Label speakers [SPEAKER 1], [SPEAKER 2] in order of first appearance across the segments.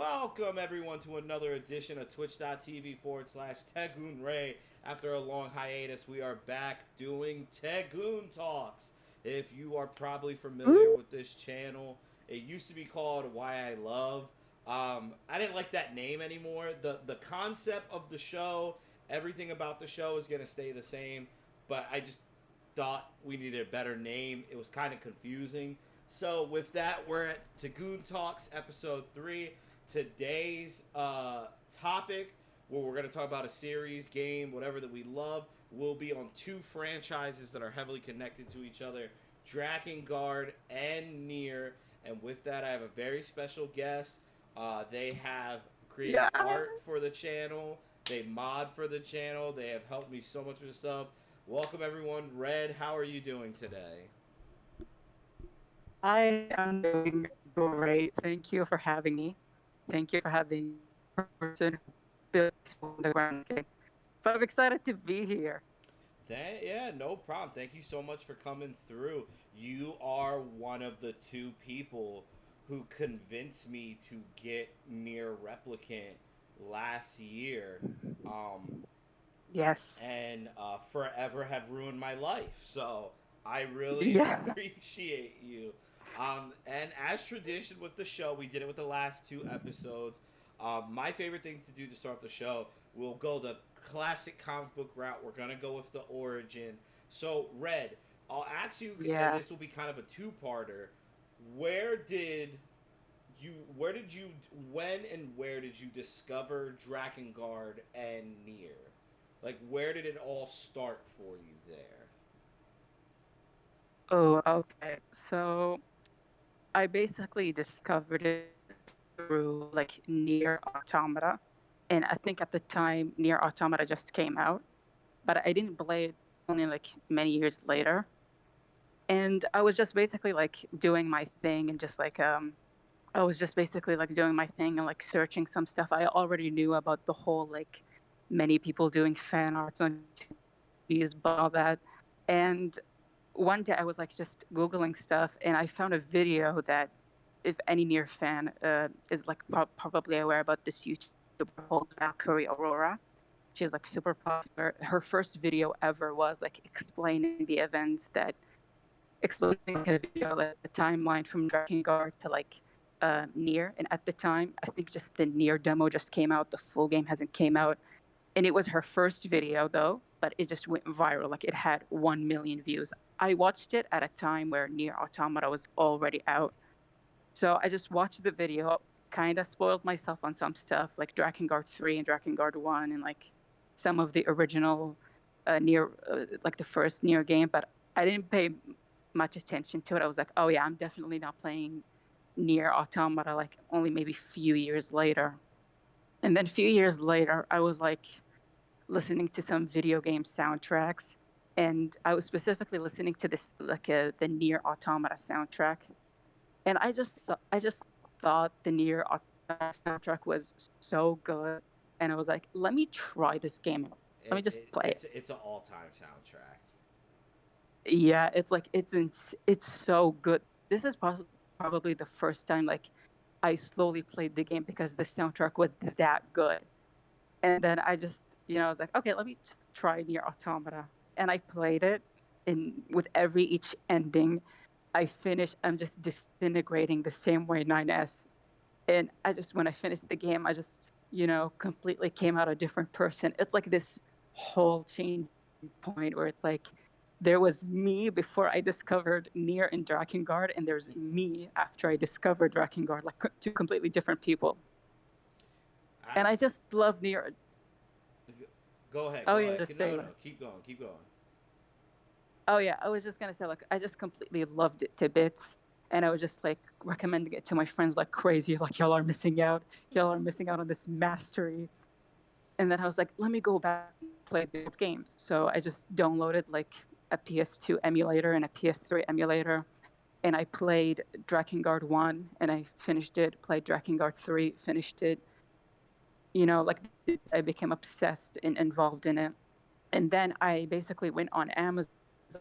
[SPEAKER 1] Welcome everyone to another edition of twitch.tv/Tegun After a long hiatus, we are back doing Tengu Talks. If you are probably familiar
[SPEAKER 2] Ooh,
[SPEAKER 1] with this channel, it used to be called Why I Love. I didn't like that name anymore. The concept of the show, everything about the show is gonna stay the same, but I just thought we needed a better name. It was kind of confusing. So with that, we're at Tengu Talks episode 3. Today's topic, where we're going to talk about a series, game, whatever that we love, will be on two franchises that are heavily connected to each other, Drakengard and Nier. And with that, I have a very special guest. They have created
[SPEAKER 2] yeah.
[SPEAKER 1] art for the channel. They mod for the channel. They have helped me so much with stuff. Welcome everyone. Red, how are you doing today?
[SPEAKER 2] I am doing great. Thank you for having me. Thank you for having a person who builds on the ground game. But I'm excited to be here.
[SPEAKER 1] Yeah, no problem. Thank you so much for coming through. You are one of the two people who convinced me to get Nier Replicant last year, um,
[SPEAKER 2] Yes.
[SPEAKER 1] and forever have ruined my life. So I really
[SPEAKER 2] Yeah.
[SPEAKER 1] appreciate you. And as tradition with the show, we did it with the last two episodes. My favorite thing to do to start the show, we'll go the classic comic book route. We're gonna go with the origin. So, Red, I'll ask you, and
[SPEAKER 2] Yeah.
[SPEAKER 1] this will be kind of a two-parter. Where did where did you, when and where did you discover Drakengard and Nier? Like, where did it all start for you there?
[SPEAKER 2] Oh, okay. So I basically discovered it through like Near Automata. And I think at the time Near Automata just came out, but I didn't play it only like many years later. And I was just basically like doing my thing and just like I was just basically like doing my thing and like searching some stuff. I already knew about the whole like many people doing fan arts on these but all that. And one day I was like just Googling stuff and I found a video that if any Near fan is like probably aware about this YouTuber called Valkyrie Aurora. She's like super popular. Her first video ever was like explaining the events that explaining like a video, like the timeline from Drakengard to like Nier. And at the time, I think just the Nier demo just came out. The full game hasn't came out, and it was her first video though. But it just went viral. Like it had 1 million views. I watched it at a time where Nier Automata was already out, so I just watched the video. Kind of spoiled myself on some stuff like Drakengard 3 and Drakengard 1 and like some of the original Nier, like the first Nier game, but I didn't pay much attention to it. I was like, oh yeah, I'm definitely not playing Nier Automata like only maybe few years later. And then a few years later, I was like listening to some video game soundtracks, and I was specifically listening to this like the Nier Automata soundtrack, and I just thought the Nier Automata soundtrack was so good, and I was like, let me try this game out. Let me just play it.
[SPEAKER 1] It's an all time soundtrack.
[SPEAKER 2] Yeah, it's like it's so good. This is probably the first time like I slowly played the game because the soundtrack was that good. And then I just, I was like, okay, let me just try Nier Automata. And I played it, and with every each ending I finish, I'm just disintegrating the same way 9S. And I just, when I finished the game, I just, completely came out a different person. It's like this whole change point where it's like there was me before I discovered Nier and Drakengard, and there's me after I discovered Drakengard, like two completely different people. And I
[SPEAKER 1] I've,
[SPEAKER 2] just love Nier.
[SPEAKER 1] Go ahead,
[SPEAKER 2] Oh
[SPEAKER 1] go
[SPEAKER 2] yeah,
[SPEAKER 1] ahead.
[SPEAKER 2] just say
[SPEAKER 1] No,
[SPEAKER 2] like,
[SPEAKER 1] no, keep going, keep going.
[SPEAKER 2] oh yeah, I was just gonna say like I just completely loved it to bits. And I was just like recommending it to my friends like crazy, like y'all are missing out. Y'all are missing out on this mastery. And then I was like, let me go back and play the old games. So I just downloaded like a PS2 emulator and a PS3 emulator, and I played Drakengard 1 and I finished it, played Drakengard 3, finished it. Like I became obsessed and involved in it. And then I basically went on Amazon.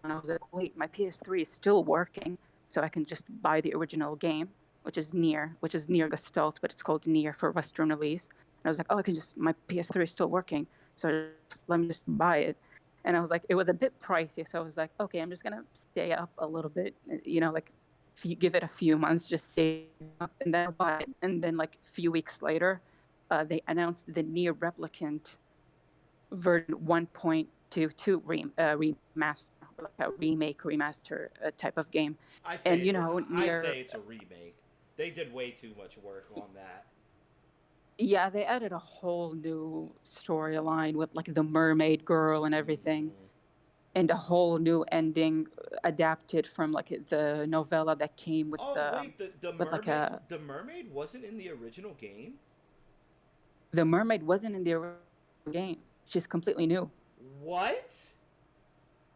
[SPEAKER 2] I was like, wait, my PS3 is still working, so I can just buy the original game. which is Nier, which is Nier Gestalt, but it's called Nier for Western release. And I was like, oh, I can just, my PS3 is still working, so let me just buy it. And I was like, it was a bit pricey, so I was like, okay, I'm just gonna stay up a little bit, like if you give it a few months, just stay up, and then I'll buy it. And then like a few weeks later, they announced the Nier Replicant version 1.22 remaster, like a remake remaster type of game.
[SPEAKER 1] I
[SPEAKER 2] And
[SPEAKER 1] say I
[SPEAKER 2] Nier,
[SPEAKER 1] say it's a remake. They did way too much work on that.
[SPEAKER 2] yeah, they added a whole new storyline with like the mermaid girl and everything,
[SPEAKER 1] Hmm.
[SPEAKER 2] and a whole new ending adapted from like the novella that came
[SPEAKER 1] Oh wait, the
[SPEAKER 2] with like
[SPEAKER 1] mermaid
[SPEAKER 2] a
[SPEAKER 1] the mermaid wasn't in the original game.
[SPEAKER 2] the mermaid wasn't in the original game. She's completely new.
[SPEAKER 1] What?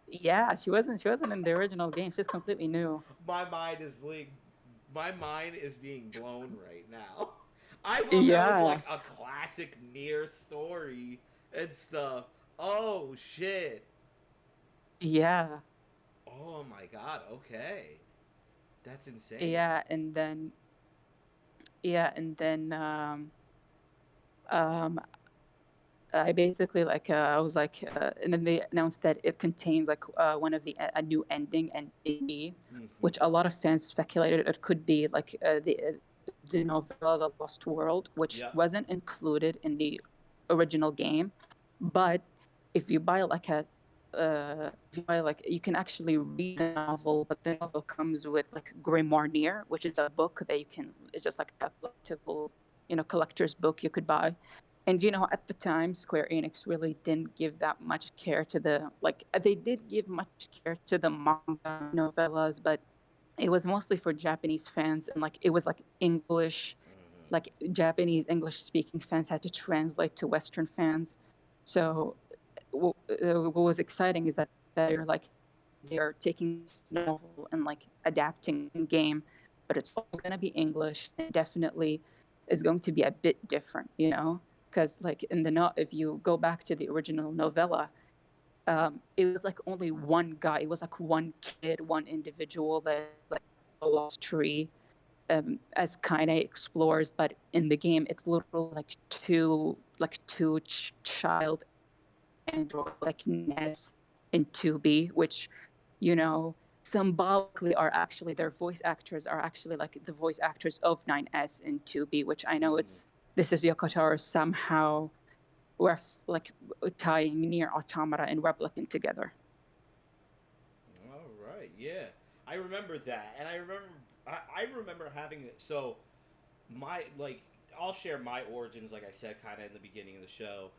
[SPEAKER 2] Yeah, she wasn't in the original game. She's completely new.
[SPEAKER 1] My mind is being blown right now. I thought that was
[SPEAKER 2] Yeah,
[SPEAKER 1] like a classic Nier story and stuff. Oh shit.
[SPEAKER 2] yeah,
[SPEAKER 1] Oh my god. Okay. That's insane.
[SPEAKER 2] yeah, and then um I basically like I was like and then they announced that it contains like one of the a new ending and
[SPEAKER 1] Hmm.
[SPEAKER 2] which a lot of fans speculated it could be like the novella The Lost World, which
[SPEAKER 1] Yep.
[SPEAKER 2] wasn't included in the original game. But if you buy like you can actually read the novel, but the novel comes with like Grimoire Nier, which is a book that you can, it's just like a collectible, collector's book you could buy. And at the time, Square Enix really didn't give that much care to they did give much care to the manga novellas, but it was mostly for Japanese fans, and like it was like English,
[SPEAKER 1] Hmm.
[SPEAKER 2] like Japanese English speaking fans had to translate to Western fans. So what was exciting is that they're taking this novel and like adapting in game, but it's all going to be English, and definitely is going to be a bit different, because like in the no if you go back to the original novella, it was like only one guy, it was like one kid, one individual that like a lost tree, as Kaine explores, but in the game it's literally like two child android like Ness and 2B, which you know symbolically are actually their voice actors are actually like the voice actors of 9S and 2B, which I know
[SPEAKER 1] Hmm.
[SPEAKER 2] it's this is Yokotaro somehow like tying Near Automata and Replicant together.
[SPEAKER 1] All right. Yeah. I remember that, and I remember having it. So my like I'll share my origins, like I said, kind of in the beginning of the show.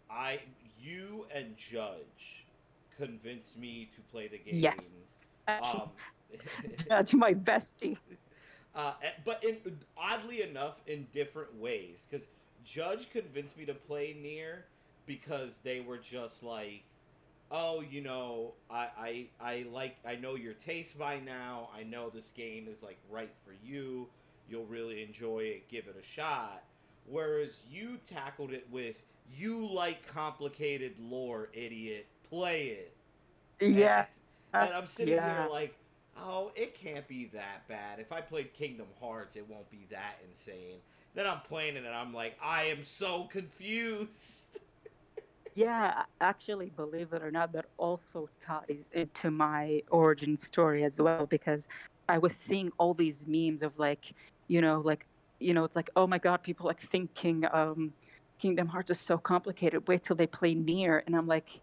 [SPEAKER 1] I you and Judge convinced me to play the
[SPEAKER 2] Yes,
[SPEAKER 1] game.
[SPEAKER 2] actually,
[SPEAKER 1] Um,
[SPEAKER 2] Judge, my bestie.
[SPEAKER 1] but oddly enough, in different ways, because Judge convinced me to play Near because they were just like, oh, I know your taste by now. I know this game is like right for you. You'll really enjoy it. Give it a shot. Whereas you tackled it with, you like complicated lore, idiot. Play it. And,
[SPEAKER 2] Yeah,
[SPEAKER 1] and I'm sitting here
[SPEAKER 2] yeah.
[SPEAKER 1] like, oh, it can't be that bad. If I played Kingdom Hearts, it won't be that insane. Then I'm playing it and I'm like, I am so confused.
[SPEAKER 2] Yeah, actually, believe it or not, that also ties into my origin story as well, because I was seeing all these memes of it's like, oh my God, people like thinking Kingdom Hearts is so complicated. Wait till they play Nier. And I'm like,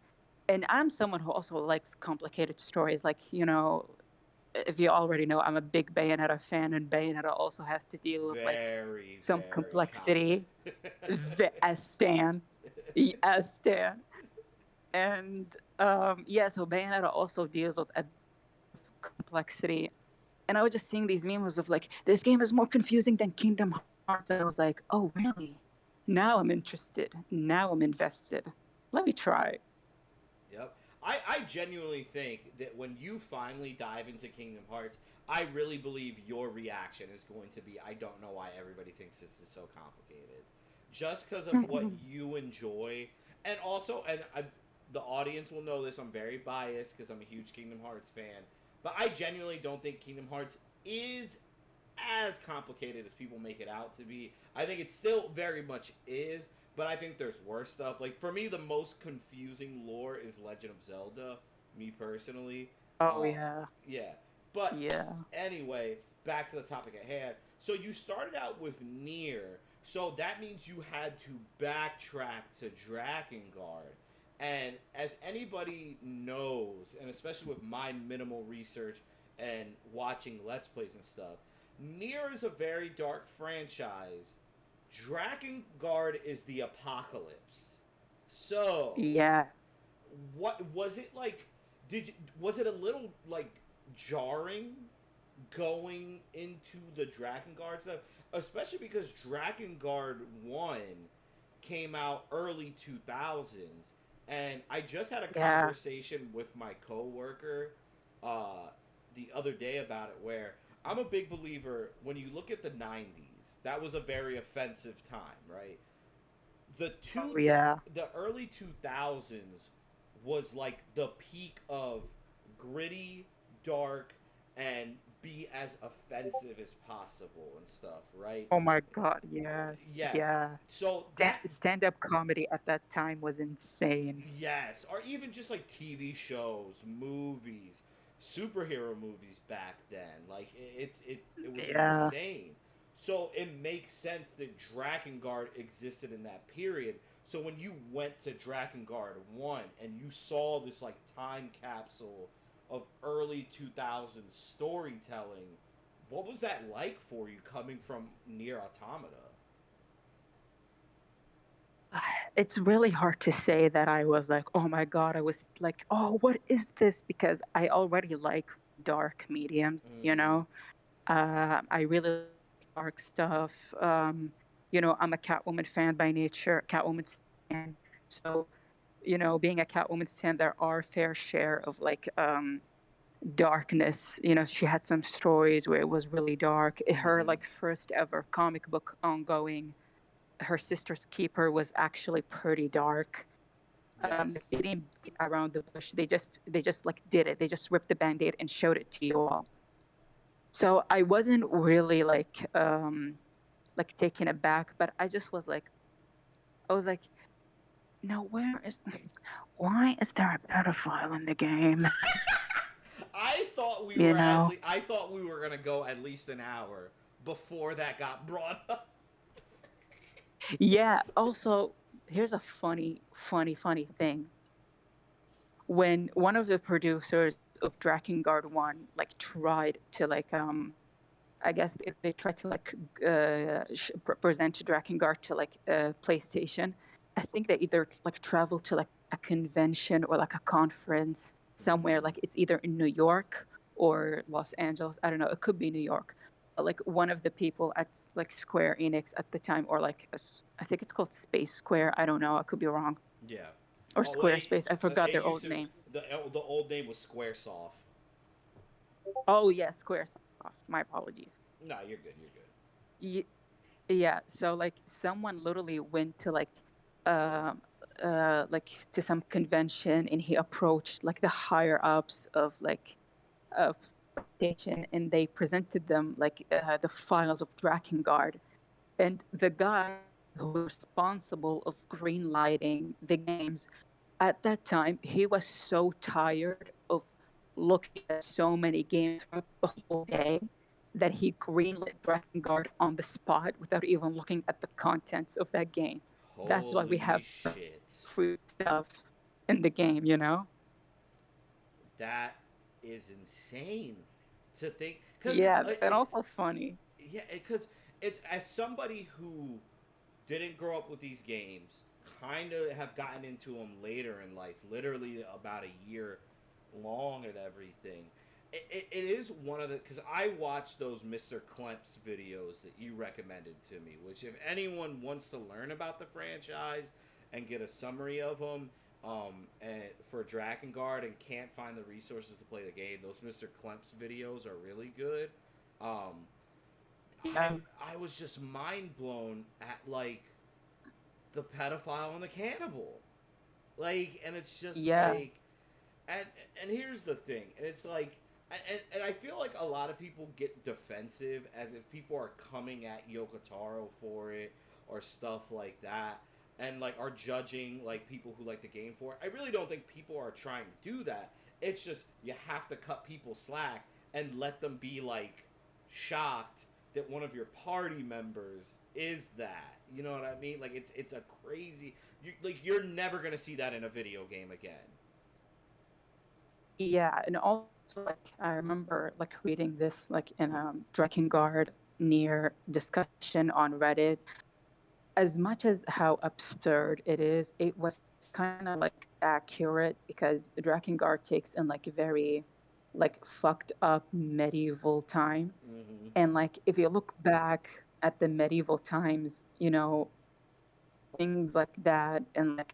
[SPEAKER 2] and I'm someone who also likes complicated stories. Like, if you already know, I'm a big Bayonetta fan, and Bayonetta also has to deal with like
[SPEAKER 1] Very,
[SPEAKER 2] some
[SPEAKER 1] very
[SPEAKER 2] complexity. As Stan. As Stan. And yeah, so Bayonetta also deals with a bit of complexity. And I was just seeing these memes of like, this game is more confusing than Kingdom Hearts. And I was like, oh, really? Now I'm interested. Now I'm invested. Let me try.
[SPEAKER 1] Yep. I genuinely think that when you finally dive into Kingdom Hearts, I really believe your reaction is going to be, I don't know why everybody thinks this is so complicated. Just because of what you enjoy. And also, the audience will know this, I'm very biased because I'm a huge Kingdom Hearts fan. But I genuinely don't think Kingdom Hearts is as complicated as people make it out to be. I think it still very much is, but I think there's worse stuff. Like for me, the most confusing lore is Legend of Zelda. Me personally,
[SPEAKER 2] Oh
[SPEAKER 1] uh,
[SPEAKER 2] yeah.
[SPEAKER 1] yeah. But
[SPEAKER 2] Yeah.
[SPEAKER 1] anyway, back to the topic at hand. So you started out with Nier, so that means you had to backtrack to Drakengard. And as anybody knows, and especially with my minimal research and watching Let's Plays and stuff, Nier is a very dark franchise. Drakengard is the apocalypse. So,
[SPEAKER 2] Yeah.
[SPEAKER 1] what was it like? Did you, was it a little like jarring going into the Drakengard stuff, especially because Drakengard 1 came out early 2000s, and I just had a
[SPEAKER 2] Yeah.
[SPEAKER 1] conversation with my coworker uh the other day about it, where I'm a big believer when you look at the 90s, that was a very offensive time, right? the
[SPEAKER 2] Oh
[SPEAKER 1] two
[SPEAKER 2] yeah.
[SPEAKER 1] the early 2000s was like the peak of gritty, dark, and be as offensive as possible and stuff, right?
[SPEAKER 2] Oh my God. Yes.
[SPEAKER 1] Yes.
[SPEAKER 2] Yeah.
[SPEAKER 1] So that
[SPEAKER 2] Stand-up comedy at that time was insane.
[SPEAKER 1] yes, or even just like TV shows, movies, superhero movies back then. Like it was
[SPEAKER 2] Yeah.
[SPEAKER 1] insane. So it makes sense that Drakengard existed in that period. So when you went to Drakengard 1 and you saw this like time capsule of early 2000s storytelling, what was that like for you coming from Near Automata?
[SPEAKER 2] It's really hard to say that I was like, oh my God, I was like, oh, what is this? Because I already like dark mediums, you
[SPEAKER 1] Mm-hmm.
[SPEAKER 2] know? I really like dark stuff. I'm a Catwoman fan by nature, Catwoman stan. So, being a Catwoman stan, there are fair share of like darkness. She had some stories where it was really dark. Her
[SPEAKER 1] Mm-hmm.
[SPEAKER 2] like first ever comic book ongoing, her sister's keeper, was actually pretty dark. Like,
[SPEAKER 1] Yes.
[SPEAKER 2] they didn't beat around the bush. They just like did it. They just ripped the band-aid and showed it to you all. So I wasn't really like taken aback, but I was like, no, why is there a pedophile in the game? You know?
[SPEAKER 1] I thought we were gonna go at least an hour before that got brought up.
[SPEAKER 2] Yeah. Also, here's a funny thing. When one of the producers of Drakengard 1 like tried to I guess they tried to like present Drakengard to like PlayStation. I think they either like traveled to like a convention or like a conference somewhere.
[SPEAKER 1] Mm-hmm.
[SPEAKER 2] Like it's either in New York or Los Angeles. I don't know. It could be New York. But, like one of the people at like Square Enix at the time, or like I think it's called Space Square. I don't know. I could be wrong.
[SPEAKER 1] Yeah.
[SPEAKER 2] Or
[SPEAKER 1] Oh, well,
[SPEAKER 2] Squarespace. I forgot
[SPEAKER 1] it
[SPEAKER 2] their
[SPEAKER 1] used
[SPEAKER 2] old
[SPEAKER 1] to
[SPEAKER 2] name.
[SPEAKER 1] the old name was SquareSoft.
[SPEAKER 2] Oh yeah, Squaresoft. My apologies.
[SPEAKER 1] No, you're good. You're good.
[SPEAKER 2] Ye- Yeah, so like someone literally went to um like to some convention, and he approached like the higher ups of like PlayStation, and they presented them like the files of Drakengard. And the guy who was responsible of green lighting the games at that time, he was so tired of looking at so many games throughout the whole day that he greenlit Drakengard on the spot without even looking at the contents of that game. That's why we
[SPEAKER 1] Holy
[SPEAKER 2] have
[SPEAKER 1] shit.
[SPEAKER 2] free stuff in the game, you know?
[SPEAKER 1] That is insane to think, because
[SPEAKER 2] Yeah, and also funny.
[SPEAKER 1] yeah, because it's as somebody who didn't grow up with these games, kind of have gotten into them later in life, literally about a year long and everything. It is one of the, because I watched those Mr. Klemps videos that you recommended to me, which if anyone wants to learn about the franchise and get a summary of them, and for Drakengard and can't find the resources to play the game, those Mr. Klemps videos are really good. Um, I
[SPEAKER 2] Yeah,
[SPEAKER 1] I was just mind blown at like the pedophile and the cannibal. Like, and it's just
[SPEAKER 2] yeah,
[SPEAKER 1] like, and and here's the thing, and it's like, And I feel like a lot of people get defensive as if people are coming at Yoko Taro for it or stuff like that, and like are judging like people who like the game for it. I really don't think people are trying to do that. It's just you have to cut people slack and let them be like shocked that one of your party members is that. You know what I mean? Like it's a crazy. You're never gonna see that in a video game again.
[SPEAKER 2] Yeah, and also like I remember like reading this like in a Drakengard Nier discussion on Reddit. As much as how absurd it is, it was kind of like accurate because Drakengard takes in like a very like fucked up medieval time.
[SPEAKER 1] Mm-hmm.
[SPEAKER 2] And like if you look back at the medieval times, things like that and like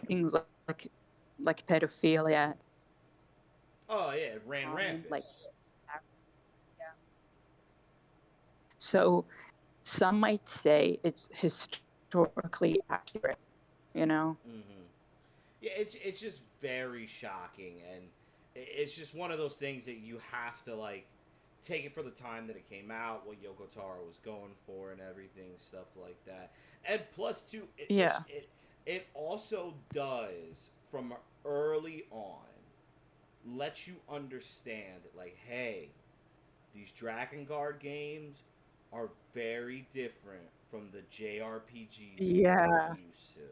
[SPEAKER 2] things like pedophilia
[SPEAKER 1] Oh yeah, it ran
[SPEAKER 2] time,
[SPEAKER 1] rampant.
[SPEAKER 2] like yeah. So some might say it's historically accurate, you know?
[SPEAKER 1] Mm-hmm. Yeah, it's just very shocking, and it's just one of those things that you have to like take it for the time that it came out, what Yoko Taro was going for, and everything, stuff like that. And plus, too,
[SPEAKER 2] Yeah.
[SPEAKER 1] it also does from early on let you understand that like, hey, these Drakengard games are very different from the JRPGs you're
[SPEAKER 2] Yeah.
[SPEAKER 1] used to.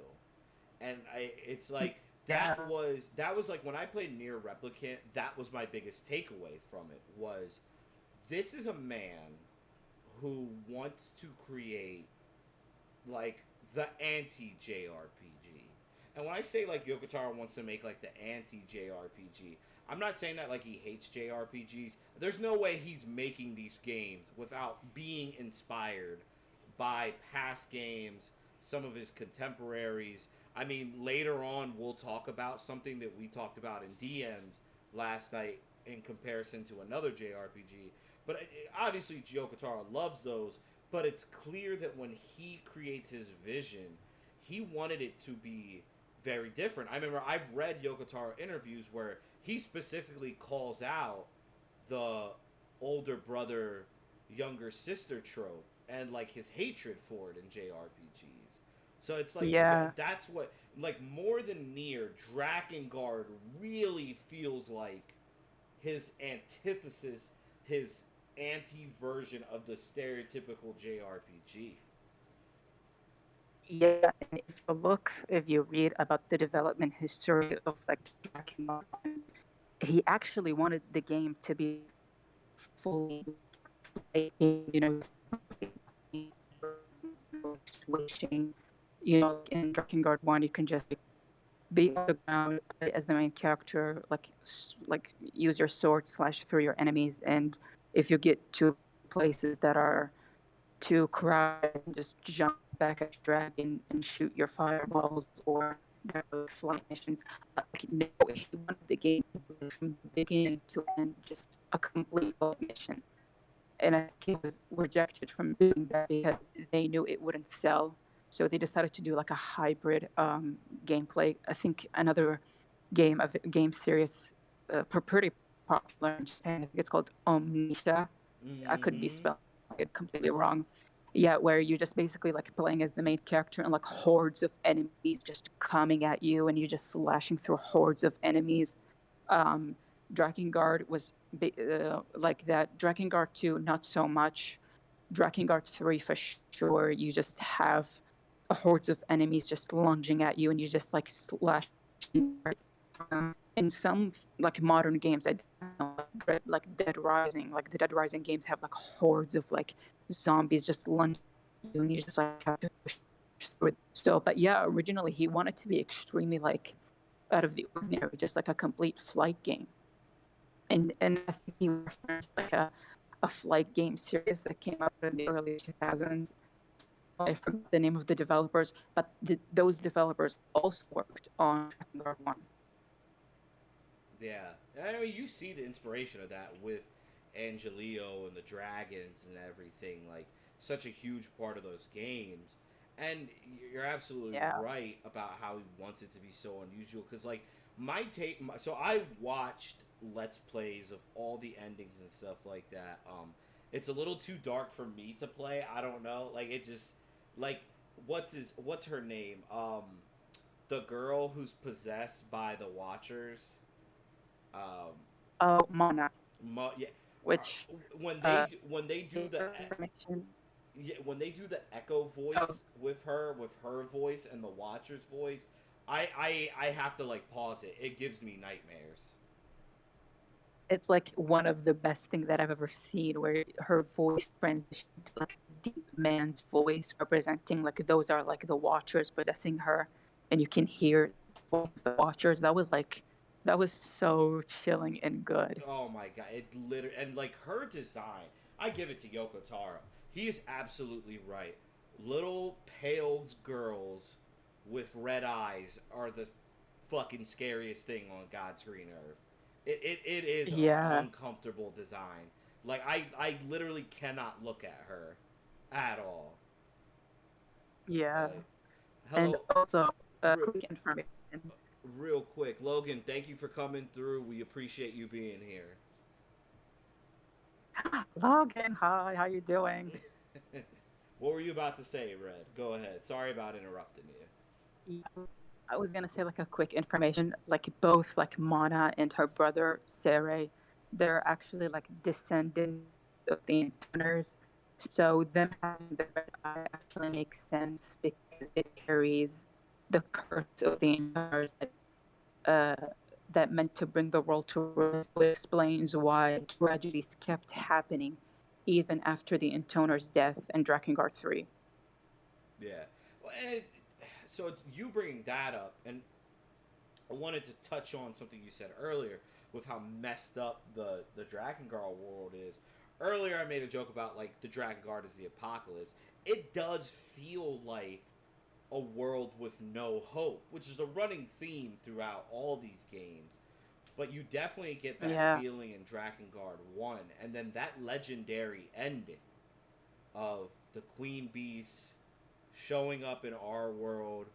[SPEAKER 1] And it's like
[SPEAKER 2] Yeah.
[SPEAKER 1] that was like when I played Nier Replicant, that was my biggest takeaway from it was this is a man who wants to create like the anti JRPG. And when I say like Yokotaro wants to make like the anti JRPG, I'm not saying that like he hates JRPGs. There's no way he's making these games without being inspired by past games, some of his contemporaries. I mean, later on we'll talk about something that we talked about in DMs last night in comparison to another JRPG. But obviously, Yokotaro loves those, but it's clear that when he creates his vision, he wanted it to be very different. I remember I've read Yokotaro interviews where he specifically calls out the older brother, younger sister trope and like his hatred for it in JRPGs. So it's like
[SPEAKER 2] Yeah.
[SPEAKER 1] that's what like more than Nier, Drakengard really feels like his antithesis, his anti-version of the stereotypical JRPG.
[SPEAKER 2] Yeah, and if you read about the development history of like Drakengard, he actually wanted the game to be fully like, switching. Like in Drakengard 1, you can just like, be on the ground, play as the main character, like use your sword slash through your enemies, and if you get to places that are too crowded, just jump back at your dragon and shoot your fireballs or their like, flight missions. Like, no, he wanted the game to be from the beginning to end just a complete flight mission. And I think he was rejected from doing that because they knew it wouldn't sell. So they decided to do like a hybrid gameplay. I think another game series pretty popular in Japan. I think it's called Omnisha. I could be
[SPEAKER 1] Mm-hmm.
[SPEAKER 2] spelling it completely wrong. Yeah, where you're just basically like playing as the main character and like hordes of enemies just coming at you and you're just slashing through hordes of enemies. Um, Drakengard was like that. Drakengard 2, not so much. Drakengard 3 for sure. You just have hordes of enemies just lunging at you and you just like slashing. In some like modern games, I don't know, like Dead Rising, like the Dead Rising games have like hordes of like zombies just lunging at you and you just like have to push through. So, but yeah, originally he wanted to be extremely like out of the ordinary, just like a complete flight game. And I think he referenced like a flight game series that came out in the early 2000s. I forgot the name of the developers, but those developers also worked on Drakengard 1.
[SPEAKER 1] Yeah, I mean, you see the inspiration of that with Angelio and the dragons and everything. Like, such a huge part of those games. And you're absolutely
[SPEAKER 2] Yeah.
[SPEAKER 1] right about how he wants it to be so unusual. Because, like, So I watched Let's Plays of all the endings and stuff like that. It's a little too dark for me to play. I don't know. Like it just like what's her name? The girl who's possessed by the Watchers. Um,
[SPEAKER 2] Oh, Mana,
[SPEAKER 1] yeah. Uh,
[SPEAKER 2] which
[SPEAKER 1] when they do the
[SPEAKER 2] information.
[SPEAKER 1] yeah, when they do the echo
[SPEAKER 2] Oh,
[SPEAKER 1] voice with her voice and the Watcher's voice, I have to like pause it. It gives me nightmares.
[SPEAKER 2] it's like one of the best things that I've ever seen, where her voice transitioned to like a deep man's voice, representing like those are like the Watchers possessing her, and you can hear the voice of the Watchers. That was so chilling and good.
[SPEAKER 1] Oh my god! It literally and like her design, I give it to Yoko Taro. He is absolutely right. Little pale girls with red eyes are the fucking scariest thing on God's green earth. It is an
[SPEAKER 2] Yeah,
[SPEAKER 1] uncomfortable design. Like I literally cannot look at her at all.
[SPEAKER 2] yeah,
[SPEAKER 1] Like
[SPEAKER 2] and
[SPEAKER 1] hello,
[SPEAKER 2] also
[SPEAKER 1] re-
[SPEAKER 2] quick information.
[SPEAKER 1] real quick, Logan. Thank you for coming through. We appreciate you being here.
[SPEAKER 2] Logan, hi, how you doing?
[SPEAKER 1] What were you about to say, Red? Go ahead. Sorry about interrupting you.
[SPEAKER 2] Yeah, I was gonna say like a quick information, like both like Mana and her brother Saray, they're actually like descendants of the Intoners. So them having the red eye actually makes sense because it carries the curse of the Intoners uh, that meant to bring the world to ruin. So it explains why tragedies kept happening even after the Intoner's death in Drakengard 3.
[SPEAKER 1] Yeah. Well, so you bringing that up, and I wanted to touch on something you said earlier with how messed up the Drakengard world is. Earlier, I made a joke about like the Drakengard is the apocalypse. It does feel like a world with no hope, which is a running theme throughout all these games. But you definitely get that
[SPEAKER 2] Yeah.
[SPEAKER 1] feeling in Drakengard 1, and then that legendary ending of the Queen Beast showing up in our world.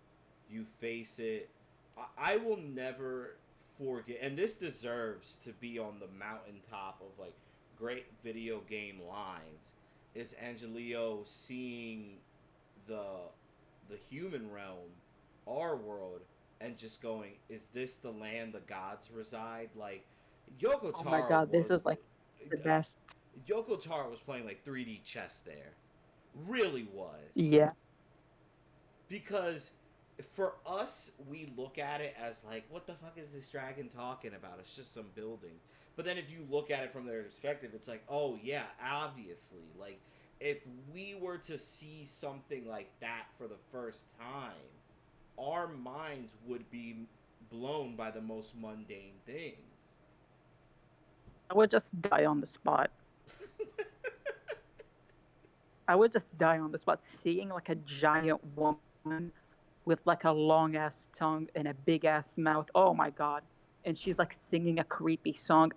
[SPEAKER 1] You face it. I will never forget, and this deserves to be on the mountaintop of like great video game lines. Is Angelio seeing the the human realm, our world, and just going, "Is this the land the gods reside?" Like Yoko
[SPEAKER 2] Oh my
[SPEAKER 1] Taro
[SPEAKER 2] God, this
[SPEAKER 1] was
[SPEAKER 2] is like the best.
[SPEAKER 1] Yoko Taro was playing like 3D chess there, really was.
[SPEAKER 2] Yeah.
[SPEAKER 1] Because for us, we look at it as like, what the fuck is this dragon talking about? It's just some buildings. But then if you look at it from their perspective, it's like, oh yeah, obviously. Like, if we were to see something like that for the first time, our minds would be blown by the most mundane things.
[SPEAKER 2] I would just die on the spot. I would just die on the spot seeing like a giant woman with like a long ass tongue and a big ass mouth. Oh my God. And she's like singing a creepy song.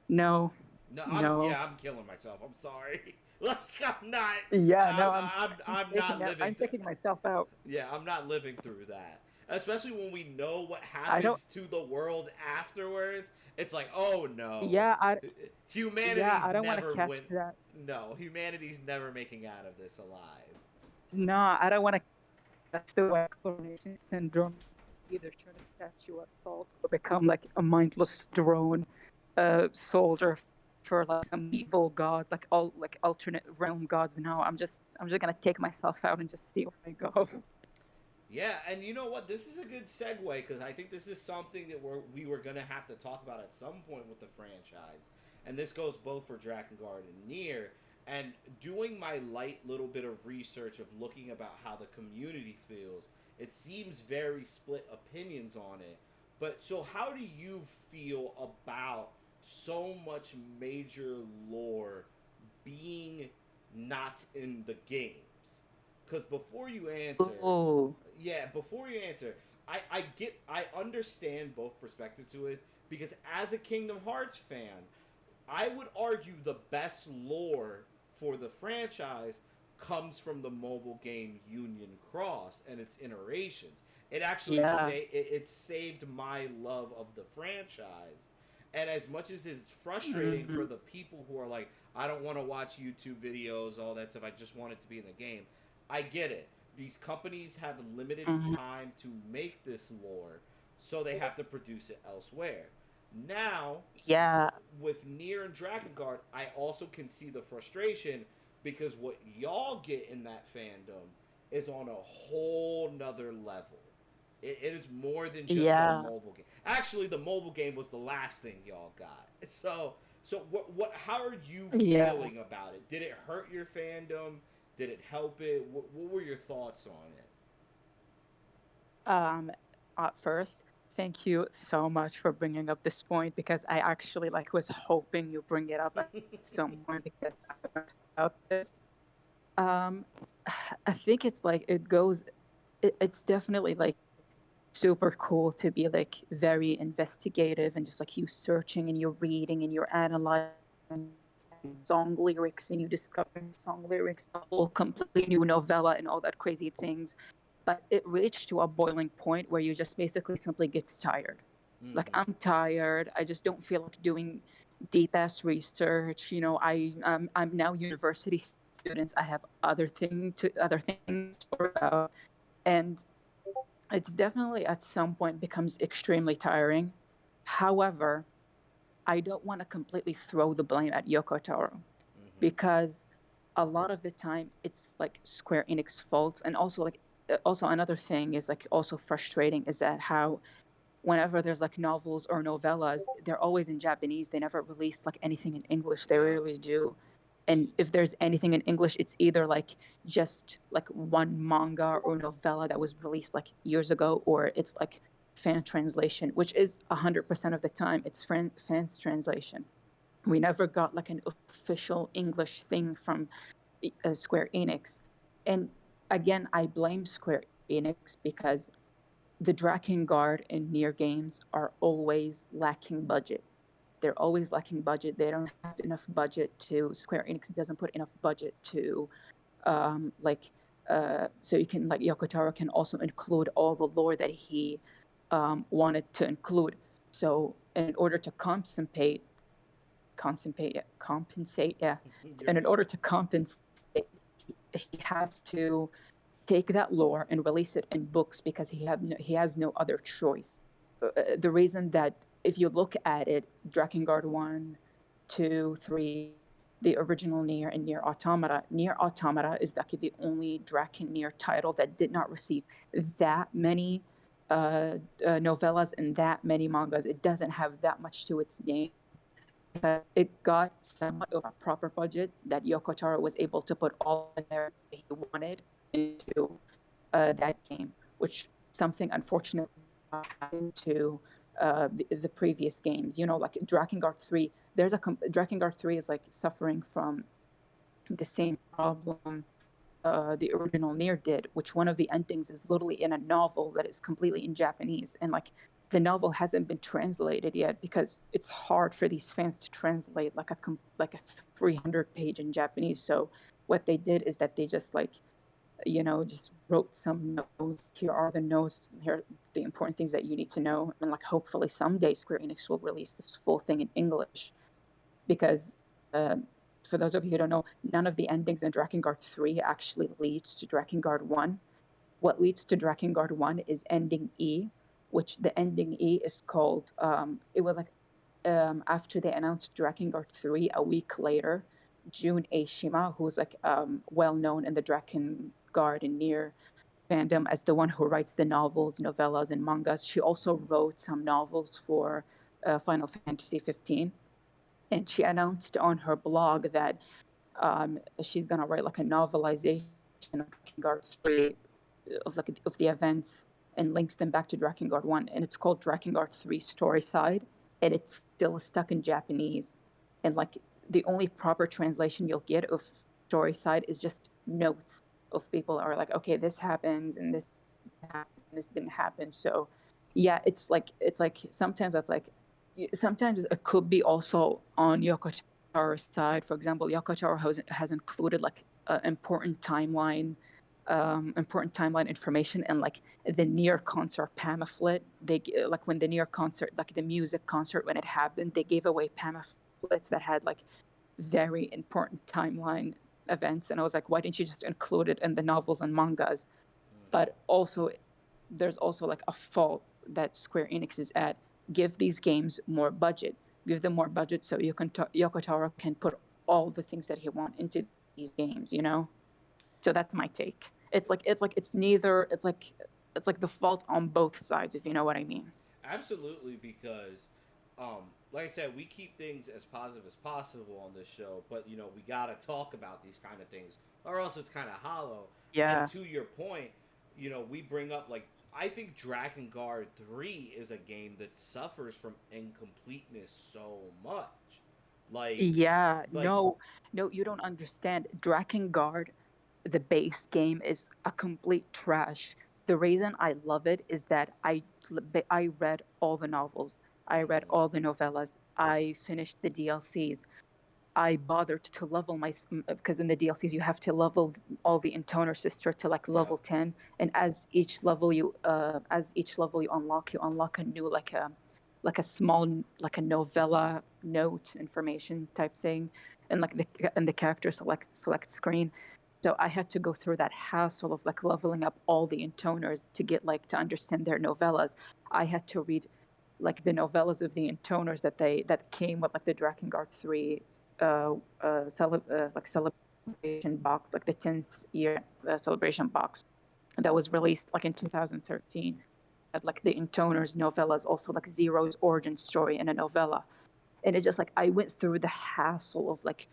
[SPEAKER 2] No,
[SPEAKER 1] No,
[SPEAKER 2] no.
[SPEAKER 1] I'm killing myself. I'm sorry. Like I'm not,
[SPEAKER 2] Yeah, no, I'm
[SPEAKER 1] I'm
[SPEAKER 2] taking
[SPEAKER 1] not
[SPEAKER 2] out,
[SPEAKER 1] living
[SPEAKER 2] I'm
[SPEAKER 1] through.
[SPEAKER 2] taking myself out.
[SPEAKER 1] Yeah, I'm not living through that. Especially when we know what
[SPEAKER 2] I don't,
[SPEAKER 1] happens to the world afterwards. It's like, oh no,
[SPEAKER 2] yeah,
[SPEAKER 1] humanity's
[SPEAKER 2] I don't want to
[SPEAKER 1] never
[SPEAKER 2] catch
[SPEAKER 1] win.
[SPEAKER 2] that.
[SPEAKER 1] No, humanity's never making out of this alive.
[SPEAKER 2] No, I don't want to catch the white coronation syndrome. Either turn a statue assault or become like a mindless drone soldier for like some evil gods, like all like alternate realm gods. No, I'm just gonna take myself out and just see where I go.
[SPEAKER 1] Yeah, and you know what? This is a good segue because I think this is something that we were gonna have to talk about at some point with the franchise, and this goes both for Drakengard and Nier. And doing my light little bit of research of looking about how the community feels, it seems very split opinions on it. But so, how do you feel about so much major lore being not in the games? Because before you answer,
[SPEAKER 2] Oh,
[SPEAKER 1] before you answer, I understand both perspectives to it because as a Kingdom Hearts fan, I would argue the best lore for the franchise comes from the mobile game Union Cross and its iterations. It actually
[SPEAKER 2] Yeah.
[SPEAKER 1] it saved my love of the franchise. And as much as it's frustrating for
[SPEAKER 2] Hmm.
[SPEAKER 1] the people who are like, I don't want to watch YouTube videos, all that stuff, I just want it to be in the game. I get it. These companies have limited
[SPEAKER 2] Hmm.
[SPEAKER 1] time to make this lore, so they have to produce it elsewhere. Now,
[SPEAKER 2] Yeah.
[SPEAKER 1] with Nier and Drakengard, I also can see the frustration because what y'all get in that fandom is on a whole nother level. It is more than just a
[SPEAKER 2] Yeah.
[SPEAKER 1] mobile game. Actually, the mobile game was the last thing y'all got. So what? How are you
[SPEAKER 2] Yeah.
[SPEAKER 1] feeling about it? Did it hurt your fandom? Did it help it? What were your thoughts on it?
[SPEAKER 2] Um, at first, thank you so much for bringing up this point because I actually like was hoping you bring it up at some point because I want to talk about this. Um, I think it's like it's definitely like super cool to be like very investigative and just like you searching and you're reading and you're analyzing song lyrics and you discovering song lyrics, a whole completely new novella and all that crazy things. But it reached to a boiling point where you just basically simply gets tired. Like
[SPEAKER 1] Mm-hmm.
[SPEAKER 2] I'm tired. I just don't feel like doing deep ass research. You know, I'm now university students. I have other things to worry about, and it's definitely at some point becomes extremely tiring. However, I don't want to completely throw the blame at Yoko Taro
[SPEAKER 1] Mm-hmm.
[SPEAKER 2] because a lot of the time it's like Square Enix fault, and also like also another thing is like also frustrating is that how whenever there's like novels or novellas, they're always in Japanese. They never release like anything in English. They
[SPEAKER 1] Yeah.
[SPEAKER 2] rarely do. And if there's anything in English, it's either like just like one manga or novella that was released like years ago, or it's like fan translation, which is 100% of the time it's fans translation. We never got like an official English thing from Square Enix. And again, I blame Square Enix because the Drakengard and Nier games are always lacking budget. They're always lacking budget. They don't have enough budget to. Square Enix doesn't put enough budget to, like, so you can like Yokotaro can also include all the lore that he wanted to include. So in order to compensate, yeah,
[SPEAKER 1] You're
[SPEAKER 2] and in
[SPEAKER 1] good.
[SPEAKER 2] order to compensate, he has to take that lore and release it in books because he has no other choice. The reason that if you look at it, Drakengard 1, 2, 3, the original Nier and Nier Automata is like the only Draken Nier title that did not receive that many novellas and that many mangas. It doesn't have that much to its name because it got somewhat of a proper budget that Yoko Taro was able to put all the narratives that he wanted into that game, which something unfortunately happened to the previous games. You know, like Drakengard 3, Drakengard 3 is like suffering from the same problem the original Nier did, which one of the endings is literally in a novel that is completely in Japanese. And like the novel hasn't been translated yet because it's hard for these fans to translate like a 300 page in Japanese. So what they did is that they just like just wrote some notes. Here are the notes. Here are the important things that you need to know. And like hopefully someday Square Enix will release this full thing in English because uh, for those of you who don't know, none of the endings in Drakengard 3 actually leads to Drakengard 1. What leads to Drakengard 1 is ending E, which the ending E is called, it was like after they announced Drakengard 3, a week later, Jun Eishima, who's like well known in the Drakengard and Nier fandom as the one who writes the novels, novellas, and mangas. She also wrote some novels for Final Fantasy 15, and she announced on her blog that she's gonna write like a novelization of Drakengard 3 of the events and links them back to Drakengard 1, and it's called Drakengard 3 Story Side, and it's still stuck in Japanese, and like the only proper translation you'll get of Story Side is just notes of people are like, okay, this happens and this happened, this didn't happen. So yeah, it's like sometimes that's like sometimes it could be also on Yoko Taro's side. For example, Yoko Taro has included like an important timeline important timeline information, and like the Nier concert pamphlet. Like when the Nier concert, like the music concert when it happened, they gave away pamphlets that had like very important timeline events, and I was like, why didn't you just include it in the novels and mangas? But also, there's also like a fault that Square Enix is at. Give these games more budget. Give them more budget so Yoko Taro can put all the things that he wants into these games. So that's my take. It's neither. It's like the fault on both sides, if you know what I mean.
[SPEAKER 1] Absolutely, because, like I said, we keep things as positive as possible on this show, but we gotta talk about these kind of things, or else it's kind of hollow. And
[SPEAKER 2] Yeah.
[SPEAKER 1] to your point, we bring up like I think Drakengard 3 is a game that suffers from incompleteness so much. Like,
[SPEAKER 2] Yeah.
[SPEAKER 1] like
[SPEAKER 2] No, you don't understand. Drakengard, the base game, is a complete trash. The reason I love it is that I read all the novels. I read
[SPEAKER 1] mhm,
[SPEAKER 2] all the novellas. I finished the DLCs. I bothered to level because in the DLCs you have to level all the intoner sister to like
[SPEAKER 1] yep,
[SPEAKER 2] level 10, and as each level you unlock a new like a small like a novella note information type thing, and like the character select screen. So I had to go through that hassle of like leveling up all the intoners to get like to understand their novellas. I had to read like the novellas of the intoners that came with like the Drakengard 3 like celebration box, like the 10th year celebration box that was released like in 2013. Had like the intoners novellas, also like Zero's origin story in a novella, and it just like I went through the hassle of like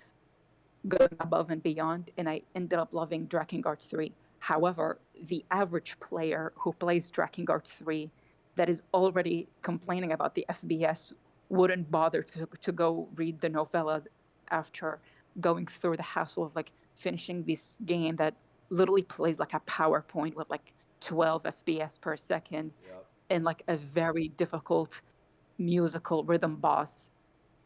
[SPEAKER 2] going above and beyond, and I ended up loving Drakengard 3. However, the average player who plays Drakengard 3 that is already complaining about the FBS wouldn't bother to go read the novellas after going through the hassle of like finishing this game that literally plays like a PowerPoint with like 12 FPS per second
[SPEAKER 1] yep.
[SPEAKER 2] and like a very difficult musical rhythm boss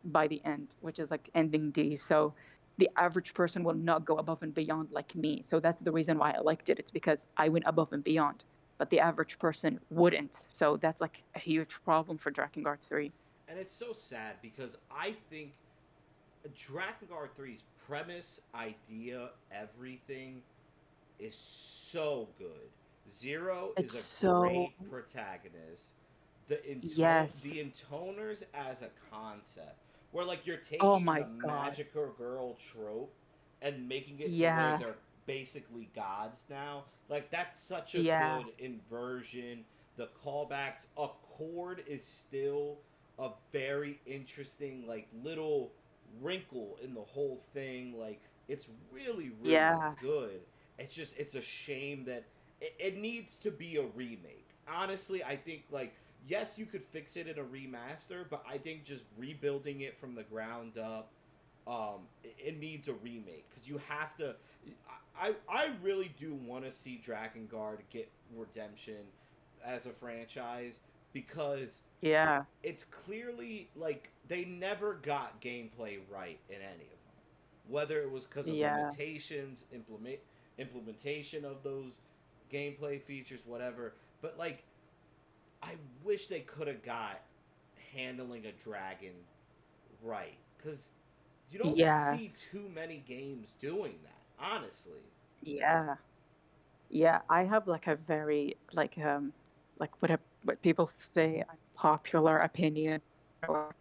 [SPEAKER 2] by the end, which is like ending D. So the average person will not go above and beyond like me. So that's the reason why I liked it. It's because I went above and beyond, but the average person wouldn't. So that's like a huge problem for Drakengard 3.
[SPEAKER 1] And it's so sad because I think Drakengard 3's premise, idea, everything is so good. Zero is
[SPEAKER 2] It's
[SPEAKER 1] a
[SPEAKER 2] so,
[SPEAKER 1] great protagonist.
[SPEAKER 2] yes.
[SPEAKER 1] The intoners as a concept, where like you're
[SPEAKER 2] Oh
[SPEAKER 1] taking
[SPEAKER 2] my
[SPEAKER 1] the
[SPEAKER 2] God.
[SPEAKER 1] magical girl trope and making it to where
[SPEAKER 2] Yeah.
[SPEAKER 1] they're basically gods now. Like that's such a
[SPEAKER 2] Yeah.
[SPEAKER 1] good inversion. The callbacks, Accord is still a very interesting like little wrinkle in the whole thing. Like it's really really
[SPEAKER 2] Yeah.
[SPEAKER 1] good. It's a shame that it needs to be a remake. Honestly, I think like yes, you could fix it in a remaster, but I think just rebuilding it from the ground up, it needs a remake because you have to. I really do want to see Drakengard get redemption as a franchise because
[SPEAKER 2] Yeah.
[SPEAKER 1] it's clearly like they never got gameplay right in any of them, whether it was because of
[SPEAKER 2] Yeah.
[SPEAKER 1] limitations, implementation of those gameplay features, whatever. But like I wish they could have got handling a dragon right because you don't
[SPEAKER 2] Yeah.
[SPEAKER 1] see too many games doing that. Honestly,
[SPEAKER 2] Yeah. Yeah, I have like a very like what people say a popular opinion or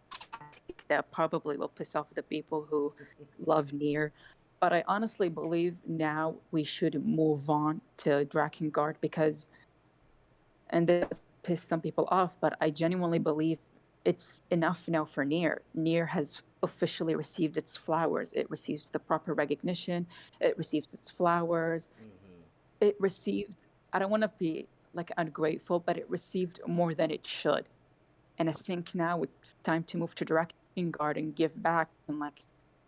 [SPEAKER 2] take that probably will piss off the people who love Nier. But I honestly believe now we should move on to Drakengard because, and this piss some people off, but I genuinely believe it's enough now for Nier. Nier has officially received its flowers. It receives the proper recognition. It receives its flowers.
[SPEAKER 1] mm-hmm.
[SPEAKER 2] It received, I don't want to be like ungrateful, but it received more than it should. And I think now it's time to move to Drakengard and give back and like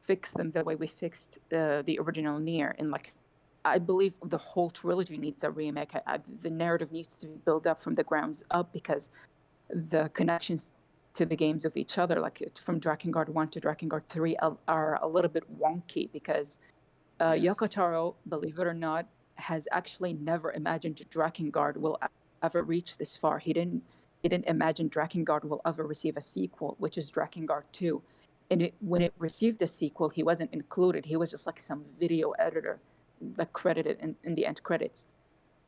[SPEAKER 2] fix them the way we fixed the original Nier. And like, I believe the whole trilogy needs a remake. The narrative needs to be built up from the grounds up because the connections to the games of each other, like from Drakengard 1 to Drakengard 3, are a little bit wonky because Yoko
[SPEAKER 1] Yes.
[SPEAKER 2] Taro, believe it or not, has actually never imagined Drakengard will ever reach this far. He didn't imagine Drakengard will ever receive a sequel, which is Drakengard 2. And when it received a sequel, he wasn't included. He was just like some video editor, like credited in the end credits.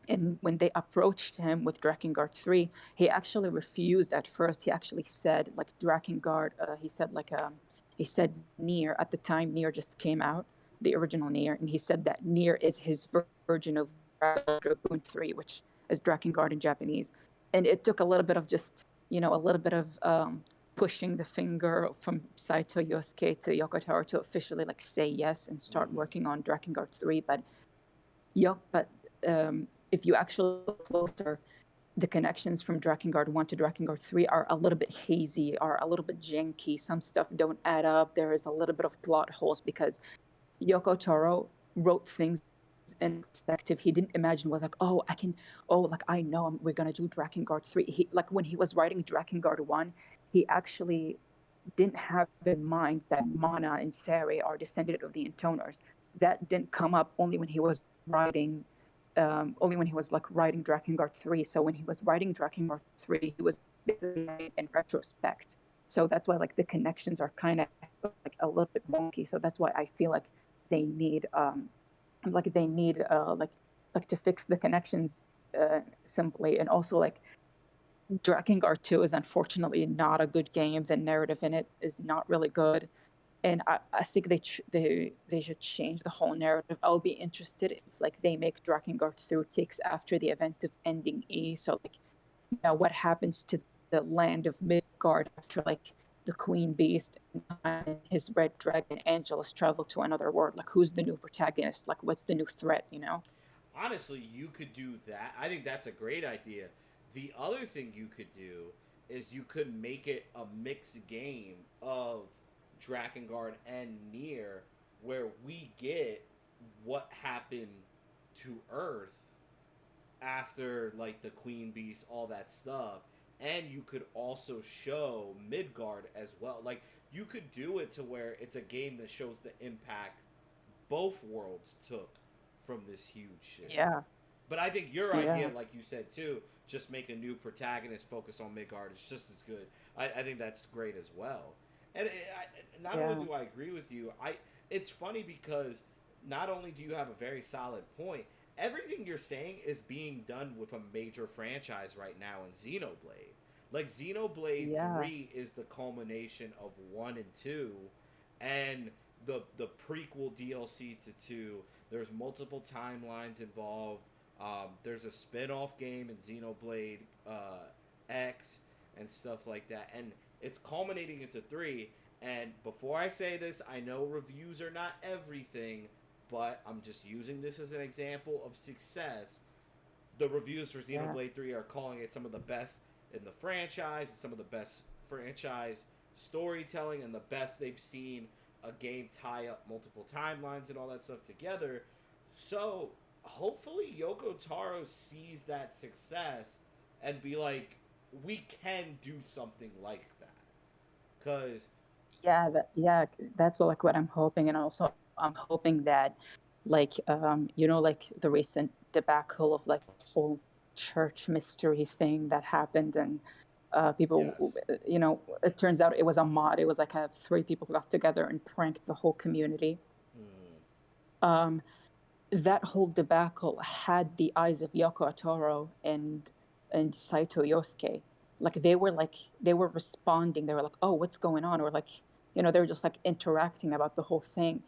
[SPEAKER 2] And when they approached him with Drakengard 3, he actually refused at first. He actually said, like, Drakengard, he said Nier. At the time, Nier just came out, the original Nier, and he said that Nier is his version of Dragoon 3, which is Drakengard in Japanese. And it took a little bit of just, a little bit of pushing the finger from Saito Yosuke to Yoko Taro to officially, like, say yes and start working on Drakengard 3. But if you actually look closer, the connections from Drakengard 1 to Drakengard 3 are a little bit hazy, are a little bit janky. Some stuff don't add up. There is a little bit of plot holes because Yoko Taro wrote things in perspective he didn't imagine. Was like, I know we're going to do Drakengard 3. When he was writing Drakengard 1, he actually didn't have in mind that Mana and Sari are descended of the Intoners. That didn't come up only when he was writing writing Drakengard 3. So when he was writing Drakengard 3, he was basically writing in retrospect. So that's why like the connections are kind of like a little bit wonky. So that's why I feel like they need to fix the connections simply. And also like Drakengard 2 is unfortunately not a good game. The narrative in it is not really good. And I think they should change the whole narrative. I'll be interested if like they make Drakengard 3 takes after the event of ending E. So like, what happens to the land of Midgard after like the Queen Beast and his red dragon Angelus travel to another world? Like, who's the new protagonist? Like, what's the new threat?
[SPEAKER 1] Honestly, you could do that. I think that's a great idea. The other thing you could do is you could make it a mixed game of Drakengard and Nier, where we get what happened to Earth after like the Queen Beast, all that stuff, and you could also show Midgard as well. Like you could do it to where it's a game that shows the impact both worlds took from this huge shit.
[SPEAKER 2] Yeah,
[SPEAKER 1] But I think your idea,
[SPEAKER 2] yeah,
[SPEAKER 1] like you said too, just make a new protagonist, focus on Midgard, is just as good. I think that's great as well. And not only
[SPEAKER 2] yeah,
[SPEAKER 1] do I agree with you, it's funny because not only do you have a very solid point, everything you're saying is being done with a major franchise right now in Xenoblade. Like Xenoblade
[SPEAKER 2] yeah,
[SPEAKER 1] 3 is the culmination of 1 and 2 and the prequel DLC to 2. There's multiple timelines involved. There's a spin-off game in Xenoblade X and stuff like that. And it's culminating into 3. And before I say this, I know reviews are not everything, but I'm just using this as an example of success. The reviews for
[SPEAKER 2] yeah,
[SPEAKER 1] Xenoblade 3 are calling it some of the best in the franchise, some of the best franchise storytelling, and the best they've seen a game tie up multiple timelines and all that stuff together. So hopefully Yoko Taro sees that success and be like, we can do something like that. Cause
[SPEAKER 2] yeah. That's what I'm hoping, and also I'm hoping that, like, like the recent debacle of like the whole church mystery thing that happened, and people,
[SPEAKER 1] yes,
[SPEAKER 2] it turns out it was a mod. It was like three people got together and pranked the whole community.
[SPEAKER 1] mm,
[SPEAKER 2] Um, that whole debacle had the eyes of Yoko Taro and Saito Yosuke. They were responding. They were like, "Oh, what's going on?" Or like, they were just like interacting about the whole thing.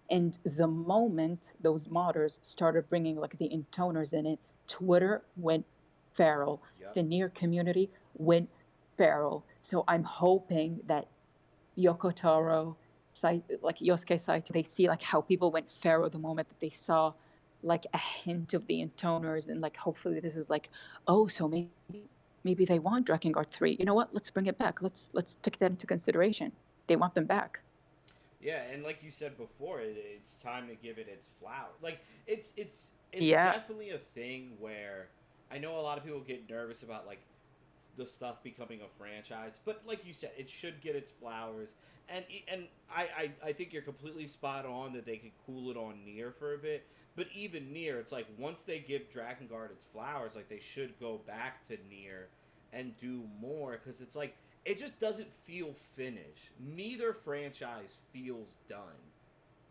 [SPEAKER 2] And the moment those modders started bringing like the intoners in it, Twitter went feral.
[SPEAKER 1] yep.
[SPEAKER 2] The Nier community went feral. So I'm hoping that Yoko Taro, like Yosuke Saito, they see like how people went feral the moment that they saw like a hint of the intoners, and like hopefully this is like, oh, so maybe they want Drakengard 3. You know what? Let's bring it back. Let's take that into consideration. They want them back.
[SPEAKER 1] Yeah, and like you said before, it's time to give it its flower. Like it's
[SPEAKER 2] Yeah.
[SPEAKER 1] definitely a thing where I know a lot of people get nervous about like the stuff becoming a franchise. But like you said, it should get its flowers. And I think you're completely spot on that they could cool it on Nier for a bit. But even Nier, it's like once they give Drakengard its flowers, like they should go back to Nier and do more because it's like it just doesn't feel finished. Neither franchise feels done.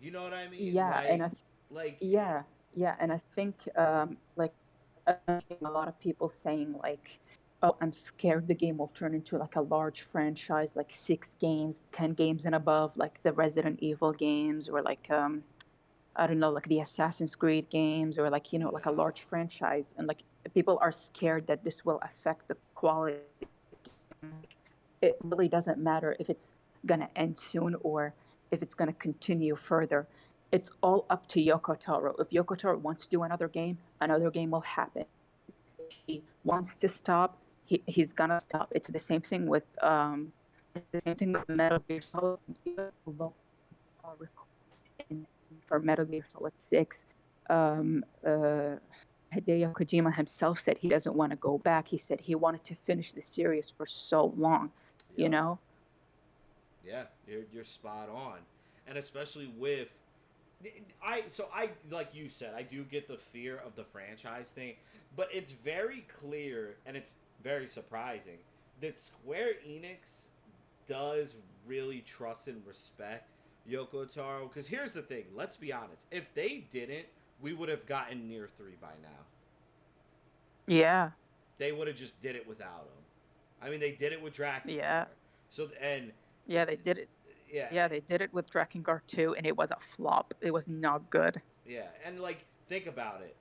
[SPEAKER 1] You know what I mean?
[SPEAKER 2] Yeah, and
[SPEAKER 1] Like
[SPEAKER 2] yeah, yeah, and I think like a lot of people saying like, "Oh, I'm scared the game will turn into like a large franchise, like 6 games, 10 games and above, like the Resident Evil games, or like I don't know, like the Assassin's Creed games, or like like a
[SPEAKER 1] no.
[SPEAKER 2] large franchise." And like people are scared that this will affect the quality. It really doesn't matter if it's gonna end soon or if it's gonna continue further. It's all up to Yoko Taro. If Yoko Taro wants to do another game will happen. If he wants to stop, he's gonna stop. It's the same thing with Metal Gear Solid. In, for Metal Gear Solid 6. Um, uh, Hideo Kojima himself said he doesn't want to go back. He said he wanted to finish the series for so long, you
[SPEAKER 1] Yep.
[SPEAKER 2] know?
[SPEAKER 1] Yeah, you're spot on, and especially with I like you said, I do get the fear of the franchise thing, but it's very clear and it's very surprising that Square Enix does really trust and respect Yoko Taro. Because here's the thing, let's be honest, if they didn't, we would have gotten Near 3 by now.
[SPEAKER 2] Yeah,
[SPEAKER 1] They would have just did it without him. I mean, they did it with
[SPEAKER 2] yeah,
[SPEAKER 1] Drakengard. So and
[SPEAKER 2] yeah. They did it.
[SPEAKER 1] yeah,
[SPEAKER 2] Yeah, they did it with Drakengard 2, and it was a flop. It was not good.
[SPEAKER 1] yeah, and like think about it.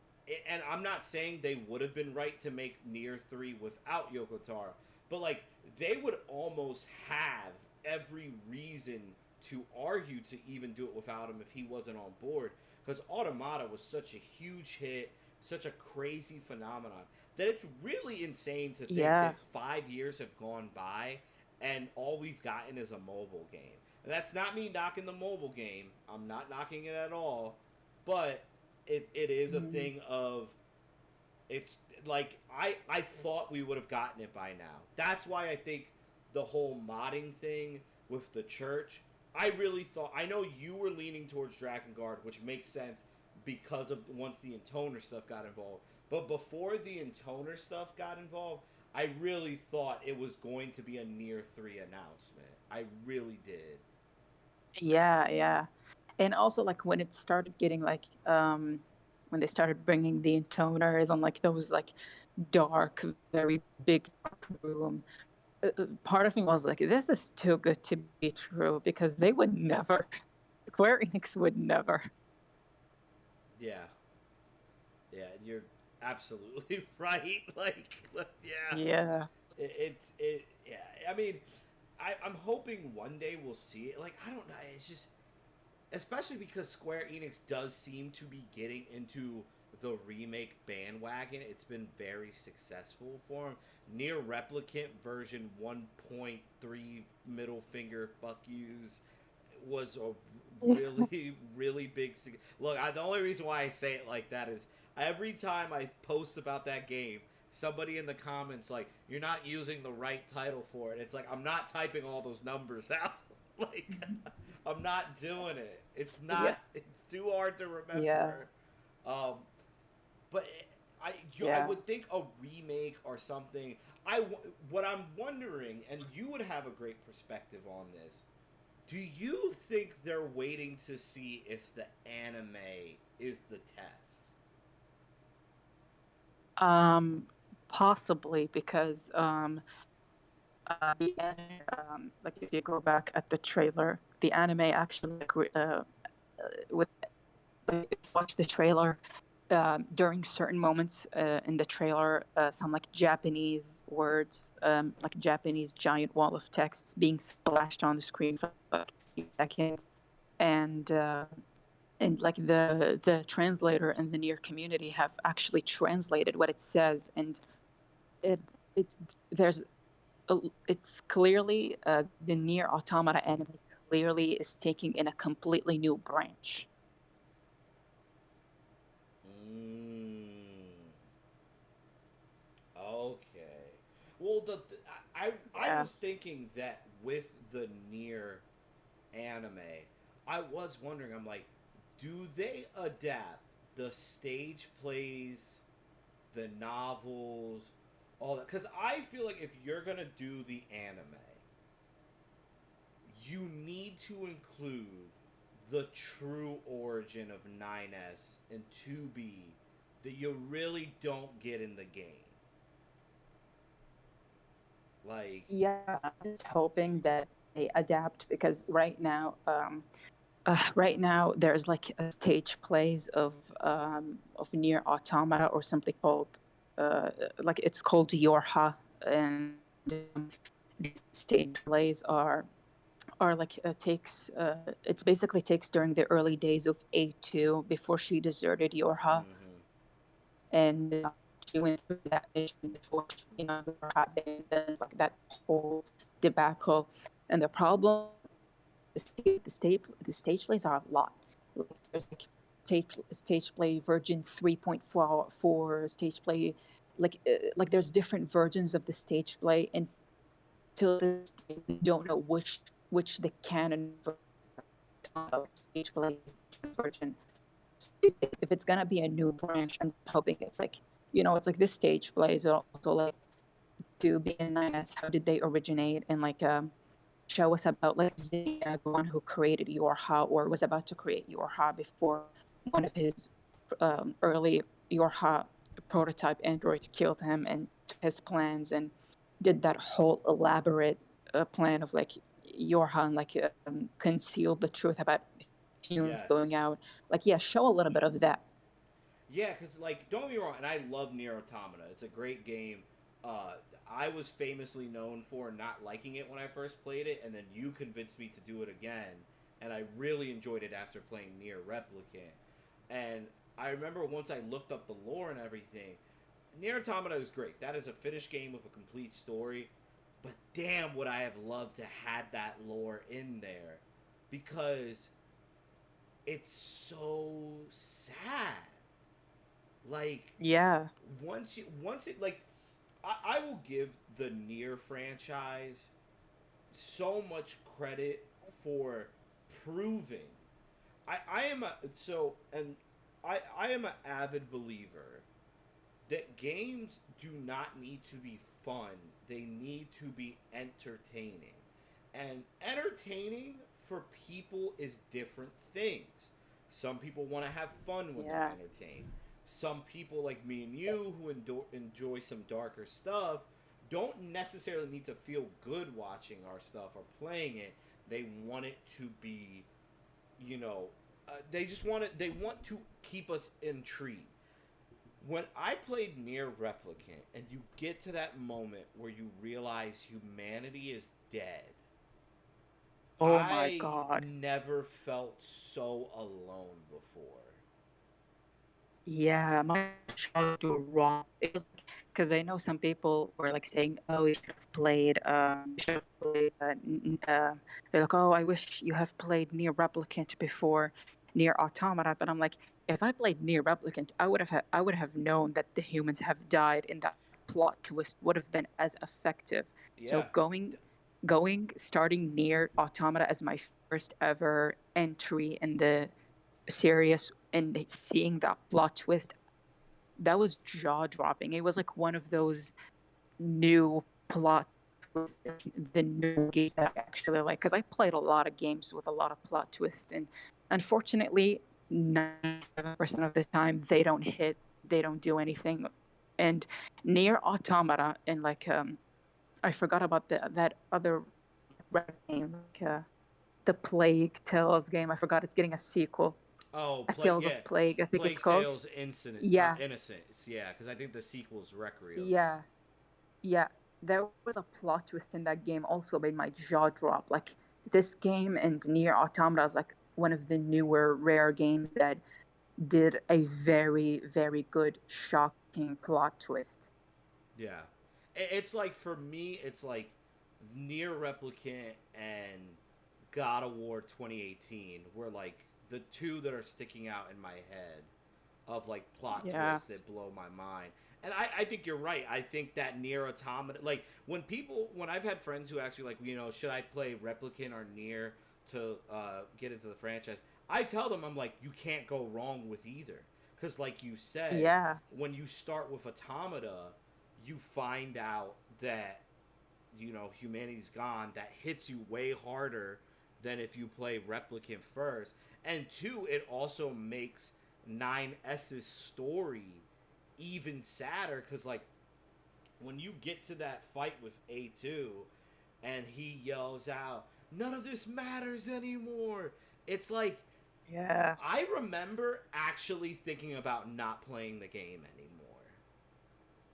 [SPEAKER 1] And I'm not saying they would have been right to make Near 3 without Yoko Taro, but like they would almost have every reason to argue to even do it without him if he wasn't on board. Because Automata was such a huge hit, such a crazy phenomenon that it's really insane to think
[SPEAKER 2] Yeah,
[SPEAKER 1] that 5 years have gone by and all we've gotten is a mobile game. And that's not me knocking the mobile game. I'm not knocking it at all. But it is a
[SPEAKER 2] mm,
[SPEAKER 1] thing of it's like I thought we would have gotten it by now. That's why I think the whole modding thing with the church, I really thought I know you were leaning towards Drakengard, which makes sense because of once the intoner stuff got involved. But before the intoner stuff got involved, I really thought it was going to be a Near 3 announcement. I really did.
[SPEAKER 2] yeah, yeah. And also, like when it started getting like, when they started bringing the intoners on like those like dark, very big dark room, part of me was like, this is too good to be true because they would never, Square Enix would never.
[SPEAKER 1] Yeah. Yeah, you're absolutely right. Yeah,
[SPEAKER 2] Yeah.
[SPEAKER 1] yeah. I mean, I'm hoping one day we'll see it. Like, I don't know. It's just, especially because Square Enix does seem to be getting into the remake bandwagon. It's been very successful for them. Near Replicant version 1.3 middle finger fuck yous was a really really big look. The only reason why I say it like that is every time I post about that game, somebody in the comments like, you're not using the right title for it. It's like I'm not typing all those numbers out. Like I'm not doing it. It's
[SPEAKER 2] Yeah.
[SPEAKER 1] not, it's too hard to
[SPEAKER 2] Yeah.
[SPEAKER 1] remember. um but I
[SPEAKER 2] Yeah.
[SPEAKER 1] would think a remake or something. What I'm wondering, and you would have a great perspective on this, do you think they're waiting to see if the anime is the test?
[SPEAKER 2] Um, Possibly because the like if you go back at the trailer, the anime actually with like, if you watch the trailer, during certain moments in the trailer, some like Japanese words, like Japanese giant wall of texts being splashed on the screen for like a few seconds, and like the translator and the Near community have actually translated what it says, and it it's there's it's clearly the Near Automata anime clearly is taking in a completely new branch.
[SPEAKER 1] Mm, okay. Well,
[SPEAKER 2] Yeah.
[SPEAKER 1] was thinking that with the Nier anime, I was wondering, I'm like, do they adapt the stage plays, the novels, all that? Because I feel like if you're gonna do the anime, you need to include the true origin of 9S and 2B that you really don't get in the game. Like,
[SPEAKER 2] Yeah, I'm just hoping that they adapt because right now there's like a stage plays of Near Automata or something called uh, like it's called Yorha, and these stage plays are like takes it's basically takes during the early days of A2 before she deserted Yorha,
[SPEAKER 1] mm-hmm.
[SPEAKER 2] and she went through that mission before Yorha abandoned like that whole debacle. And the problem, the stage plays are a lot. Like, there's like stage play version 3.4 stage play, like there's different versions of the stage play, and till this day we don't know which the canon of stage play version. So if it's gonna be a new branch, I'm hoping it's like, it's like this stage plays are also like to be in 9S. How did they originate? And like show us about like Zia, the one who created Yorha or was about to create Yorha before one of his early Yorha prototype androids killed him and took his plans and did that whole elaborate plan of like Yorha and like concealed the truth about humans going
[SPEAKER 1] Yes.
[SPEAKER 2] out. Like, yeah, show a little bit of that.
[SPEAKER 1] Yeah, because, like, don't get me wrong, and I love Nier Automata. It's a great game. Uh, I was famously known for not liking it when I first played it, and then you convinced me to do it again, and I really enjoyed it after playing Nier Replicant. And I remember once I looked up the lore and everything, Nier Automata is great. That is a finished game with a complete story, but damn would I have loved to had that lore in there, because it's so sad. Like,
[SPEAKER 2] Yeah.
[SPEAKER 1] once it like I will give the Nier franchise so much credit for proving. I am a so and I am an avid believer that games do not need to be fun. They need to be entertaining. And entertaining for people is different things. Some people want to have fun when they're
[SPEAKER 2] Yeah.
[SPEAKER 1] entertained. Some people, like me and you, who enjoy some darker stuff, don't necessarily need to feel good watching our stuff or playing it. They want it to be, you know, they just want it. They want to keep us intrigued. When I played Nier Replicant, and you get to that moment where you realize humanity is dead,
[SPEAKER 2] Oh my
[SPEAKER 1] I
[SPEAKER 2] God.
[SPEAKER 1] never felt so alone before.
[SPEAKER 2] Yeah, my jaw do wrong. It was because I know some people were like saying, "Oh, you should have played." They're like, "Oh, I wish you have played Near Replicant before Near Automata." But I'm like, if I played Near Replicant, I would have known that the humans have died, and that plot twist would have been as effective. So
[SPEAKER 1] Yeah.
[SPEAKER 2] starting Near Automata as my first ever entry in the serious and seeing that plot twist, that was jaw dropping. It was like one of those new plot twists in the new games that I actually like, because I played a lot of games with a lot of plot twists, and unfortunately 97% of the time they don't hit, they don't do anything. And Near Automata, and like I forgot about that other red game, like the Plague Tales game. I forgot it's getting a sequel.
[SPEAKER 1] Oh,
[SPEAKER 2] A Tales of
[SPEAKER 1] yeah.
[SPEAKER 2] Plague, I think it's
[SPEAKER 1] Plague
[SPEAKER 2] called.
[SPEAKER 1] Tales Incident,
[SPEAKER 2] Yeah,
[SPEAKER 1] Innocence. Yeah, because I think the sequel's Requiem.
[SPEAKER 2] yeah, yeah. There was a plot twist in that game also made my jaw drop. Like this game and Nier Automata is like one of the newer rare games that did a very, very good shocking plot twist.
[SPEAKER 1] Yeah. It's like, for me, it's like Near Replicant and God of War 2018 were like the two that are sticking out in my head of like plot
[SPEAKER 2] Yeah.
[SPEAKER 1] twists that blow my mind. And I think you're right. I think that Nier Automata, like when I've had friends who ask me, like, should I play Replicant or Nier to get into the franchise, I tell them, I'm like, you can't go wrong with either. Because, like you said,
[SPEAKER 2] Yeah.
[SPEAKER 1] when you start with Automata, you find out that, humanity's gone. That hits you way harder than if you play Replicant first. And two, it also makes 9S's story even sadder because, like, when you get to that fight with A2 and he yells out, "None of this matters anymore," it's like,
[SPEAKER 2] Yeah.
[SPEAKER 1] I remember actually thinking about not playing the game anymore.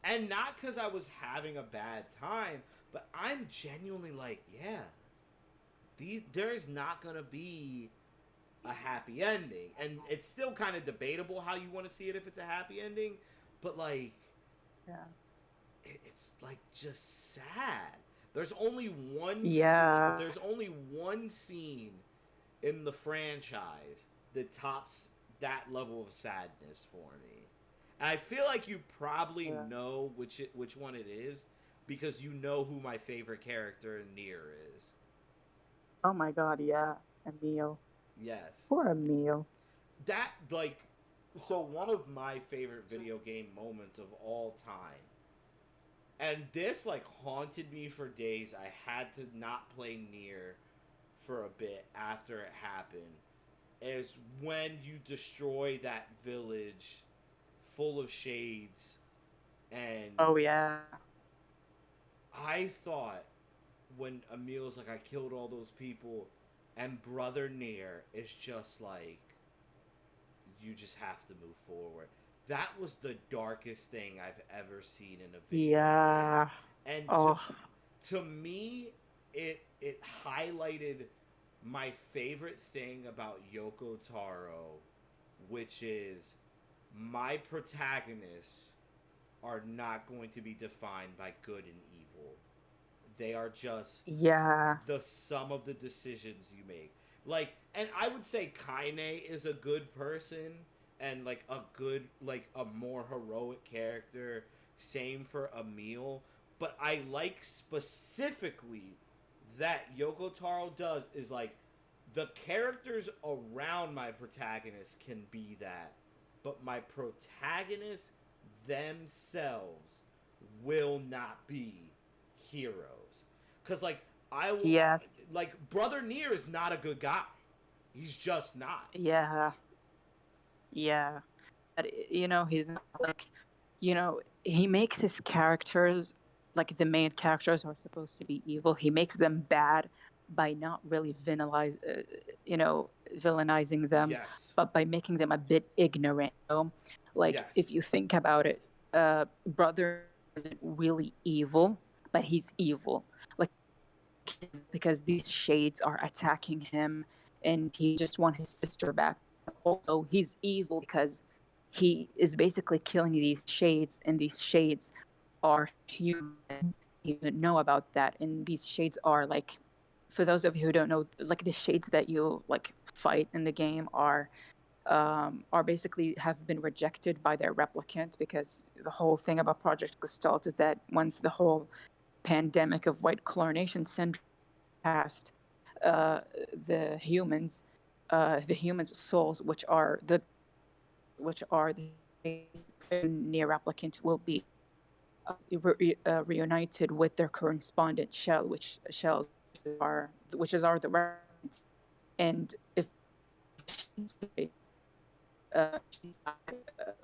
[SPEAKER 1] And not because I was having a bad time, but I'm genuinely like, yeah, there's not going to be a happy ending. And it's still kind of debatable how you want to see it if it's a happy ending, but like,
[SPEAKER 2] Yeah.
[SPEAKER 1] it's like just sad. There's only one scene.
[SPEAKER 2] Yeah.
[SPEAKER 1] There's only one scene in the franchise that tops that level of sadness for me. And I feel like you probably
[SPEAKER 2] Yeah.
[SPEAKER 1] know which one it is because you know who my favorite character in Nier is.
[SPEAKER 2] Oh my God, yeah. Emil.
[SPEAKER 1] Yes.
[SPEAKER 2] Poor Emil.
[SPEAKER 1] That, like, so one of my favorite video game moments of all time, and this like haunted me for days. I had to not play Nier for a bit after it happened, is when you destroy that village full of shades. And
[SPEAKER 2] Oh yeah.
[SPEAKER 1] I thought when Emil's like, I killed all those people, and Brother Nier is just like, you just have to move forward. That was the darkest thing I've ever seen in a video game.
[SPEAKER 2] Yeah.
[SPEAKER 1] And
[SPEAKER 2] Oh.
[SPEAKER 1] to me, it highlighted my favorite thing about Yoko Taro, which is my protagonists are not going to be defined by good and evil. They are just
[SPEAKER 2] Yeah.
[SPEAKER 1] the sum of the decisions you make. Like, and I would say Kaine is a good person and like a good, like a more heroic character. Same for Emil. But I like specifically that Yoko Taro does is like the characters around my protagonist can be that, but my protagonists themselves will not be heroes. Cause like I will,
[SPEAKER 2] Yes.
[SPEAKER 1] like Brother Nier is not a good guy. He's just not.
[SPEAKER 2] Yeah. Yeah. But he's not like, he makes his characters, like the main characters who are supposed to be evil, he makes them bad by not really villainizing them,
[SPEAKER 1] Yes.
[SPEAKER 2] but by making them a bit ignorant. Like if
[SPEAKER 1] Yes.
[SPEAKER 2] you think about it, Brother isn't really evil, but he's evil. Like because these shades are attacking him, and he just wants his sister back. Also, he's evil because he is basically killing these shades, and these shades are human. He doesn't know about that, and these shades are like, for those of you who don't know, like the shades that you like fight in the game are basically have been rejected by their replicant, because the whole thing about Project Gestalt is that once the whole pandemic of white chlorination syndrome passed, uh, the humans, souls, which are the near replicant, will be reunited with their correspondent shell, which are the replicants. And if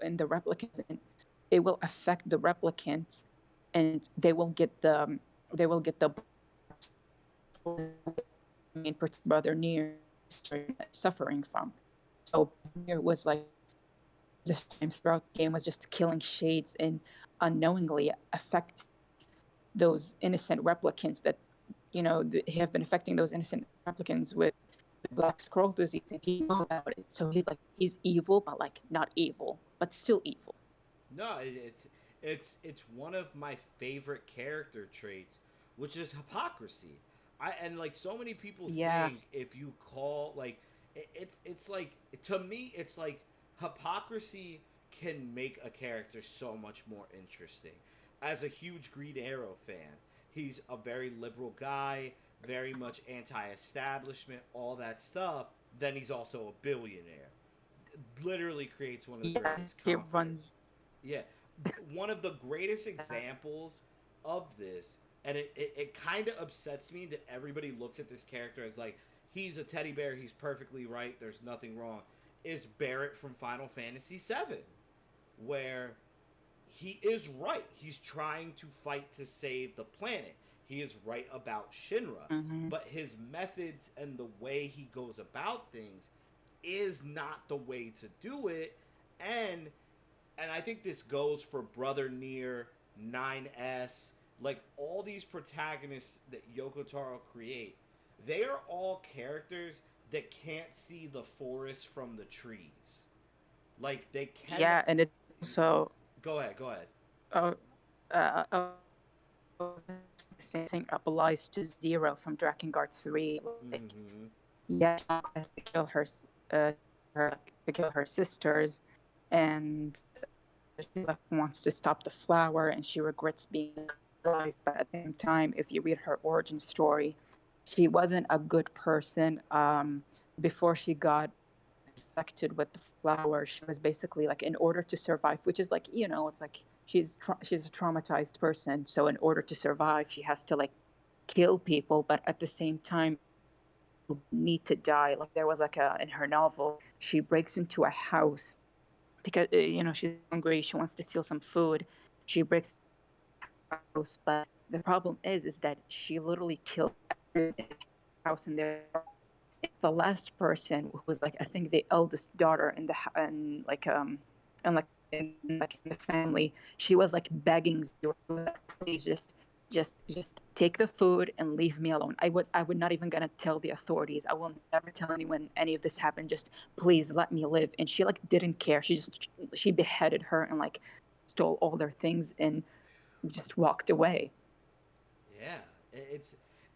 [SPEAKER 2] in the replicants, it will affect the replicants, and they will get the main brother Nier suffering from. So Nier was like, this time throughout the game was just killing shades and unknowingly affect those innocent replicants that have been affecting those innocent replicants with black scroll disease, and he knows about it. So he's evil, but like not evil, but still evil.
[SPEAKER 1] No, it's one of my favorite character traits, which is hypocrisy. And like so many people
[SPEAKER 2] Yeah.
[SPEAKER 1] think if you call like it's like to me it's like hypocrisy can make a character so much more interesting. As a huge Green Arrow fan, he's a very liberal guy, very much anti-establishment, all that stuff. Then he's also a billionaire. Literally creates one of the
[SPEAKER 2] Yeah,
[SPEAKER 1] greatest
[SPEAKER 2] he
[SPEAKER 1] conflicts.
[SPEAKER 2] runs.
[SPEAKER 1] Yeah, one of the greatest examples of this, and it kind of upsets me that everybody looks at this character as like he's a teddy bear, he's perfectly right, there's nothing wrong, is Barrett from Final Fantasy VII, where he is right. He's trying to fight to save the planet. He is right about Shinra,
[SPEAKER 2] Hmm.
[SPEAKER 1] but his methods and the way he goes about things is not the way to do it. And and I think this goes for Brother Nier, 9S, like all these protagonists that Yoko Taro create. They are all characters that can't see the forest from the trees. Like they cannot.
[SPEAKER 2] Yeah, and it's also
[SPEAKER 1] Go ahead. Go ahead.
[SPEAKER 2] uh, uh, the same thing applies to Zero from Drakengard 3. Like,
[SPEAKER 1] Mm-hmm.
[SPEAKER 2] yeah, she has to kill uh, to kill her sisters, and she like wants to stop the flower, and she regrets being alive. But at the same time, if you read her origin story, she wasn't a good person. Before she got infected with the flower, she was basically like, in order to survive, which is like, it's like she's a traumatized person, so in order to survive she has to like kill people, but at the same time need to die. Like there was like a in her novel, she breaks into a house because she's hungry, she wants to steal some food. She breaks into a house, but the problem is that she literally killed everyone in the house, and there the last person who was like, I think the eldest daughter in the and like in the family. She was like begging Zero, like, please just take the food and leave me alone. I would not even gonna tell the authorities. I will never tell anyone any of this happened. Just please let me live. And she like didn't care. She beheaded her and like stole all their things and just walked away.
[SPEAKER 1] Yeah,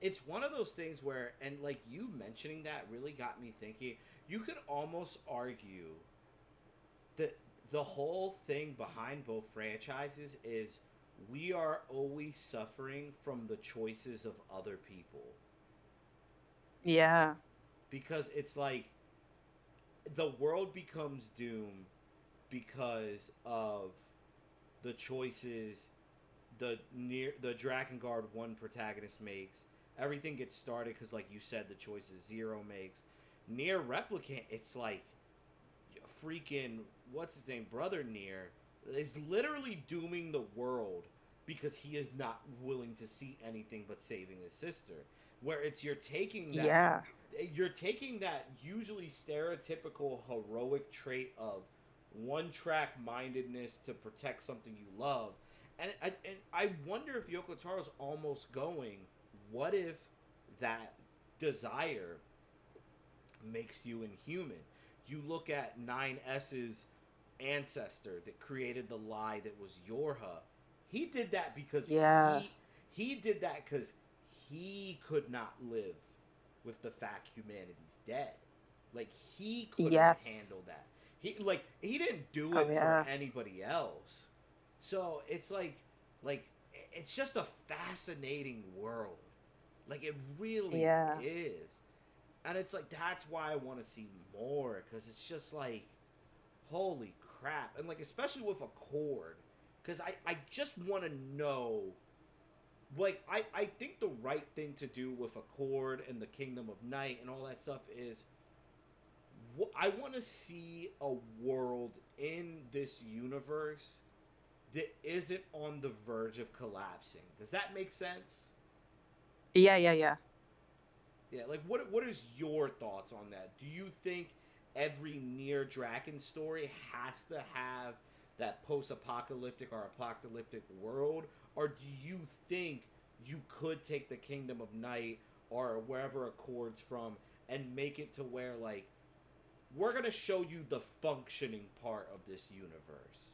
[SPEAKER 1] it's one of those things where, and like you mentioning that really got me thinking. You could almost argue that the whole thing behind both franchises is we are always suffering from the choices of other people,
[SPEAKER 2] Yeah.
[SPEAKER 1] because it's like the world becomes doomed because of the choices the Drakengard one protagonist makes. Everything gets started because, like you said, the choices Zero makes. Nier Replicant, it's like freaking what's his name, Brother Nier, is literally dooming the world because he is not willing to see anything but saving his sister. Where it's
[SPEAKER 2] Yeah.
[SPEAKER 1] you're taking that usually stereotypical heroic trait of one track mindedness to protect something you love. And I wonder if Yoko Taro's almost going, what if that desire makes you inhuman? You look at 9S's ancestor that created the lie that was Yorha. He did that because
[SPEAKER 2] Yeah.
[SPEAKER 1] he did that because he could not live with the fact humanity's dead. Like he couldn't
[SPEAKER 2] Yes.
[SPEAKER 1] handle that. He didn't do
[SPEAKER 2] Oh
[SPEAKER 1] it for
[SPEAKER 2] yeah.
[SPEAKER 1] anybody else. So it's like it's just a fascinating world. Like it really
[SPEAKER 2] Yeah.
[SPEAKER 1] is. And it's like that's why I want to see more, because it's just like holy crap. And like especially with a chord, because I just want to know, like I think the right thing to do with a chord and the Kingdom of Night and all that stuff is I want to see a world in this universe that isn't on the verge of collapsing. Does that make sense?
[SPEAKER 2] Yeah, yeah, yeah.
[SPEAKER 1] Yeah, like what is your thoughts on that? Do you think every Near Dragon story has to have that post-apocalyptic or apocalyptic world, or do you think you could take the Kingdom of Night or wherever Accord's from and make it to where like we're gonna show you the functioning part of this universe?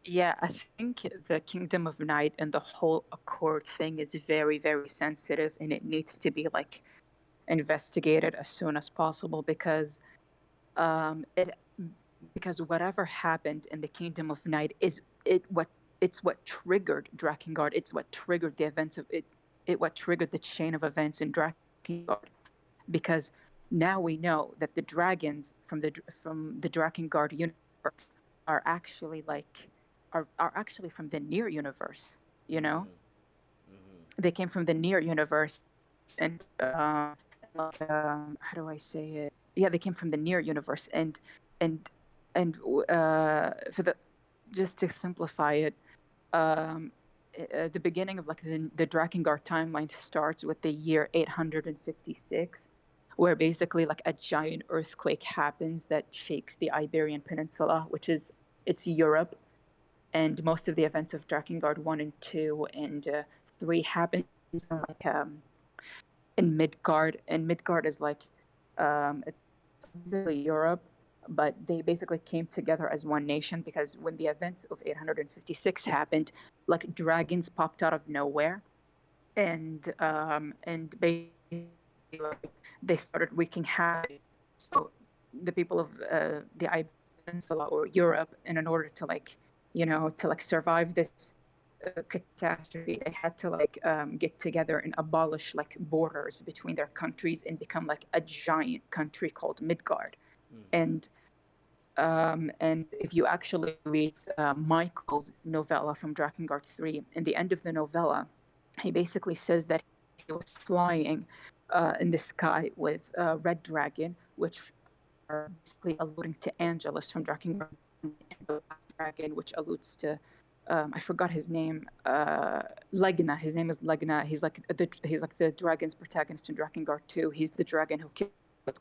[SPEAKER 2] Yeah, I think the Kingdom of Night and the whole Accord thing is very, very sensitive, and it needs to be like investigated as soon as possible because it. because whatever happened in the Kingdom of Night is it what it's what triggered Drakengard. It's what triggered the events of it. It what triggered the chain of events in Drakengard. Because now we know that the dragons from the Drakengard universe are actually are actually from the Nier universe. You know,
[SPEAKER 1] Mm-hmm. Mm-hmm.
[SPEAKER 2] they came from the Nier universe, and how do I say it? Yeah, they came from the Nier universe, and for the just to simplify it, um, the beginning of like the Drakengard timeline starts with the year 856, where basically like a giant earthquake happens that shakes the Iberian Peninsula, which is it's Europe, and most of the events of Drakengard 1 and 2 and 3 happen like in Midgard, and Midgard is like it's basically Europe, but they basically came together as one nation because when the events of 856 happened, like dragons popped out of nowhere, and basically like, they started wreaking havoc. So the people of the Iberian Peninsula or Europe, and in order to like to like survive this catastrophe, they had to like get together and abolish like borders between their countries and become like a giant country called Midgard.
[SPEAKER 1] Mm-hmm.
[SPEAKER 2] And if you actually read Michael's novella from Drakengard 3, in the end of the novella, he basically says that he was flying in the sky with a red dragon, which are basically alluding to Angelus from Drakengard, and the black dragon, which alludes to I forgot his name. Legna. His name is Legna. He's like the dragon's protagonist in Drakengard 2. He's the dragon who killed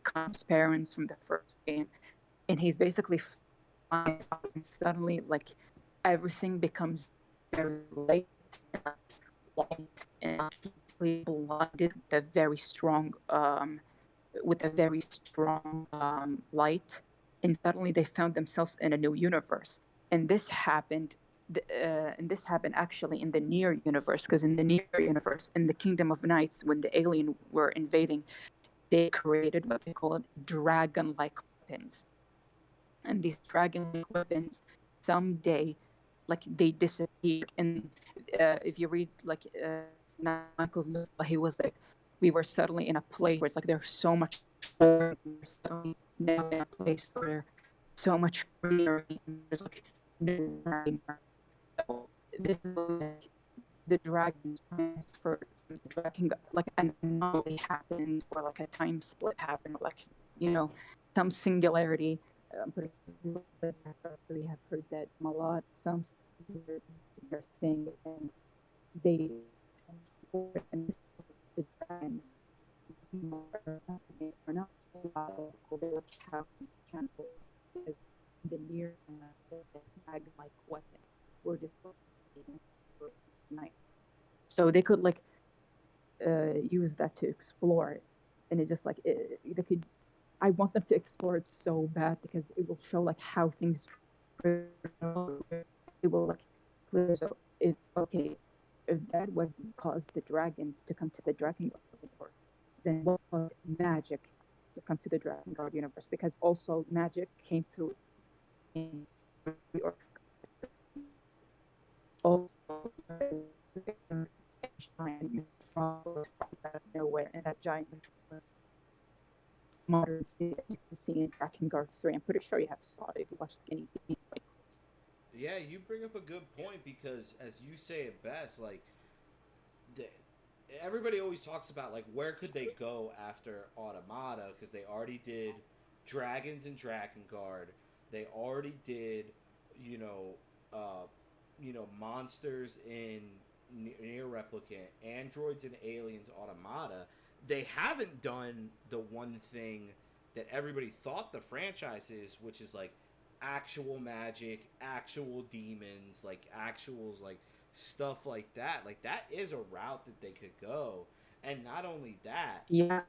[SPEAKER 2] Khan's parents from the first game, and he's basically finds out, and suddenly like everything becomes very light and light and basically blinded with a very strong light, and suddenly they found themselves in a new universe. And this happened actually in the Nier universe, because in the Nier universe, in the Kingdom of Nights, when the alien were invading, they created what they call dragon-like weapons, and these dragon-like weapons someday like they disappeared. And if you read like Michael's novel, he was like, we were suddenly in a place where it's like there's so much we're suddenly now in a place where so much greenery and there's like no anymore. So this is like the dragons transferred from the dragon, like an anomaly happened or like a time split happened, like some singularity. I'm pretty sure that we have heard that a lot. Some singular thing, and they transport, and this the dragons are not so logical. They like have mechanical because the near the drag like weapon were just night, so they could like use that to explore it, and it just like they could. I want them to explore it so bad because it will show like how things. It will like clear. So if okay, if that would cause the dragons to come to the Drakengard universe, then what caused magic to come to the Drakengard universe? Because also magic came through in or also giant metropolis out of nowhere, and that giant metropolis modern city that you can see in Drakengard 3. I'm pretty sure you have saw it if you watched any gameplay.
[SPEAKER 1] Yeah, you bring up a good point because, as you say it best, like the, everybody always talks about like where could they go after Automata because they already did Dragons and Drakengard. They already did, you know, uh, monsters in Near Replicant, androids and aliens, Automata. They haven't done the one thing that everybody thought the franchise is, which is like actual magic, actual demons, like actuals, like stuff like that. Like that is a route that they could go, and not only that,
[SPEAKER 2] Yeah,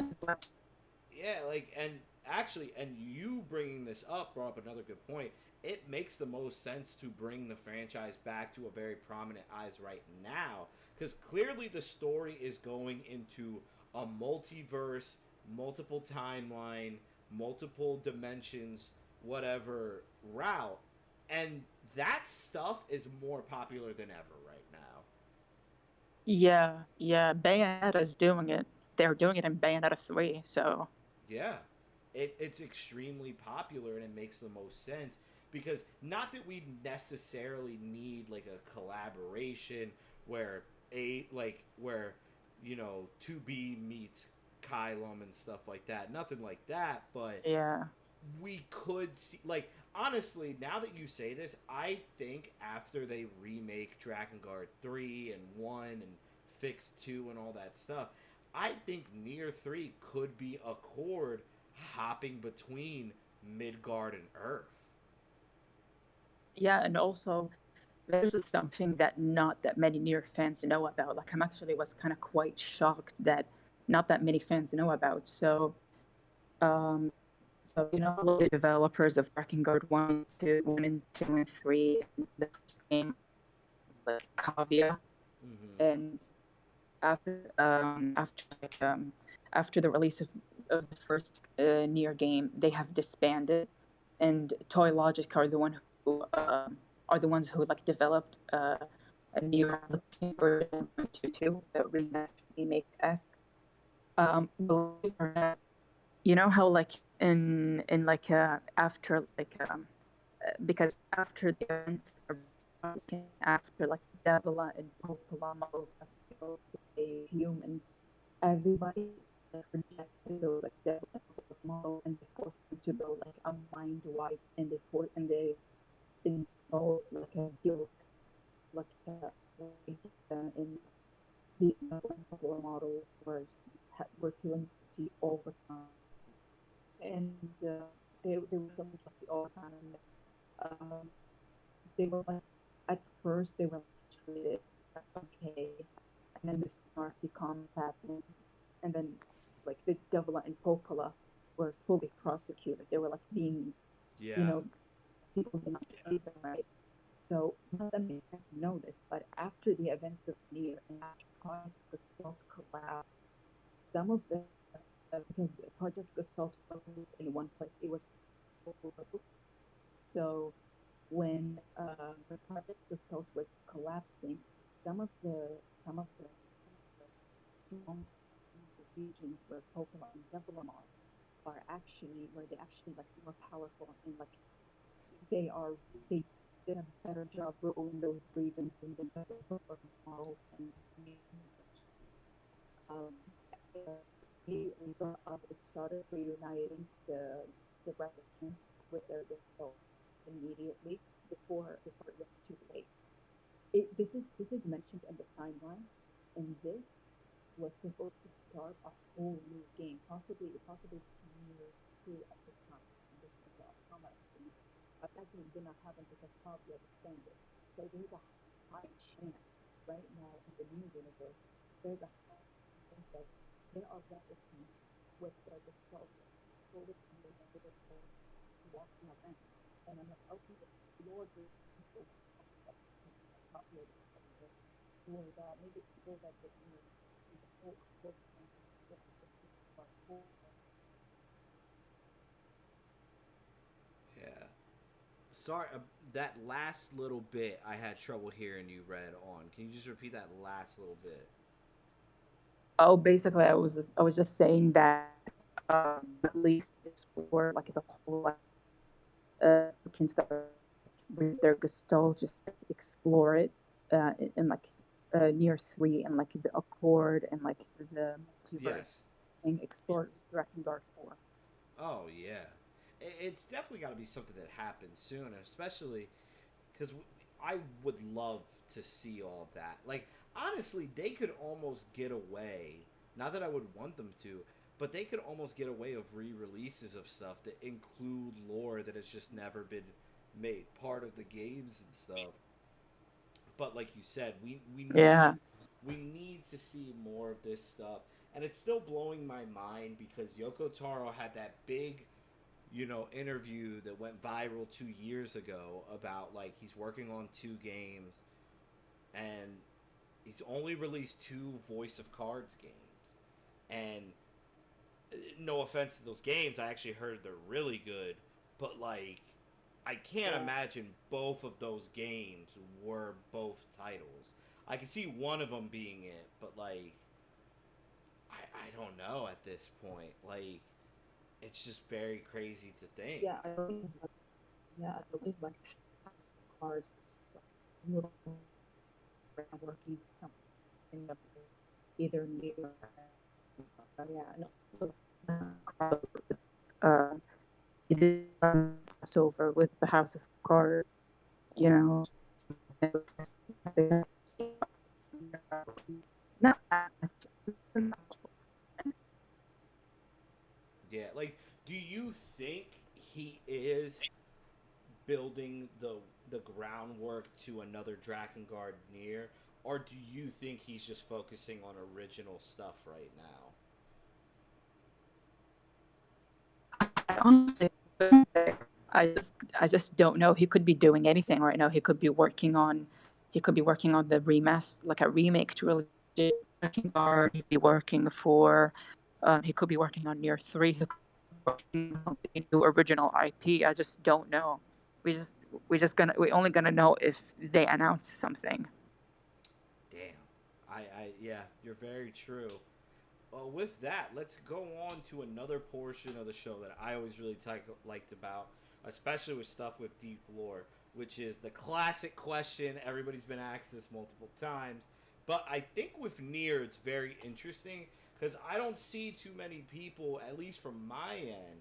[SPEAKER 1] yeah, like and actually, and you bringing this up brought up another good point. It makes the most sense to bring the franchise back to a very prominent eyes right now because clearly the story is going into a multiverse, multiple timeline, multiple dimensions whatever route, and that stuff is more popular than ever right now.
[SPEAKER 2] Yeah, yeah. Bayonetta's doing it. They're doing it in Bayonetta 3, so
[SPEAKER 1] Yeah, it's extremely popular and it makes the most sense because not that we necessarily need like a collaboration where where 2B meets Kylum and stuff like that. Nothing like that, but
[SPEAKER 2] yeah.
[SPEAKER 1] we could see like honestly now that you say this, I think after they remake Drakengard 3 and 1 and fix 2 and all that stuff, I think Nier 3 could be a chord hopping between Midgard and Earth.
[SPEAKER 2] Yeah, and also there's something that not that many Nier fans know about. Like I'm actually was kind of quite shocked that not that many fans know about. Um, the developers of Drakengard 1 and 2 and 3, and the first game, like Kavia,
[SPEAKER 1] Mm-hmm.
[SPEAKER 2] and after after the release of the first Nier game, they have disbanded, and Toy Logic are the ones who like developed a Nier looking version 1.22 that remakes S. Believe it or not, you know how like in like after like because after the events after like Davila and Popola models have failed to save humans, everybody like rejected those like Davila and Popola's model, and they forced them to go like a mind wipe, and they installed like a guilt like in the Davila and Popola models were killing Guilty all the time, and they were killing Guilty all the time, and um, they were like at first they were like treated like okay, and then the snarky comments happened, and then like the Devila and Popola were fully prosecuted. They were like being, you
[SPEAKER 1] Yeah.
[SPEAKER 2] know, people did not treat them right. So none of them know this, but after the events of Nier and after Project Gestalt collapsed, some of the because Project Gestalt wasn't in one place, it was all over. So when Project Gestalt was collapsing, some of the strong some of the regions where Pokemon and Devilmon are actually where they actually like more powerful and like they did a better job ruling those regions than the Devilmon models and um, uh, it started reuniting the replicants with their Gestalt immediately before it was too late. This is mentioned in the timeline, and this was supposed to start a whole new game, possibly Nier 2 at the time. And this was the Automata thing. But that game did not happen because Fabio extended. So there's a high chance right now in the new universe, there's a high chance that there are replicants with their Gestalt fully under the force walking around. And I'm like, okay, explore this people popular or maybe people that would the whole
[SPEAKER 1] Yeah. Sorry, that last little bit I had trouble hearing you read on. Can you just repeat that last little bit?
[SPEAKER 2] Oh, basically, I was just saying that at least explore like the whole applicants that are with their gestalt, just like, explore it in like Near 3 and like the Accord and like the multiverse
[SPEAKER 1] Yes.
[SPEAKER 2] thing, explore Drakengard 4.
[SPEAKER 1] Oh yeah, it's definitely got to be something that happens soon, especially because I would love to see all that. Like honestly, they could almost get away. Not that I would want them to, but they could almost get away of re-releases of stuff that include lore that has just never been made part of the games and stuff. But like you said,
[SPEAKER 2] Yeah.
[SPEAKER 1] we need to see more of this stuff, and it's still blowing my mind because Yoko Taro had that big interview that went viral 2 years ago about like he's working on two games and he's only released two Voice of Cards games. And no offense to those games, I actually heard they're really good, but like I can't
[SPEAKER 2] Yeah.
[SPEAKER 1] imagine both of those games were both titles. I can see one of them being it, but like I don't know at this point. Like it's just very crazy to think.
[SPEAKER 2] Yeah, I believe like yeah, I believe like House of Cards was like little working something of either New or yeah, and also uh, it did crossover with the House of Cards, you know. Not that much.
[SPEAKER 1] Yeah, like do you think he is building the groundwork to another Drakengard Nier, or do you think he's just focusing on original stuff right now?
[SPEAKER 2] I honestly couldn't say. I just don't know. He could be doing anything right now. He could be working on the remaster, like a remake trilogy. Drakengard. He'd be working for. He could be working on Nier 3. He could be working on the new original IP. I just don't know. We just we only gonna know if they announce something.
[SPEAKER 1] Damn. Yeah, you're very true. Well, with that, let's go on to another portion of the show that I always really liked about, especially with stuff with deep lore, which is the classic question. Everybody's been asked this multiple times, but I think with Nier, it's very interesting because I don't see too many people, at least from my end,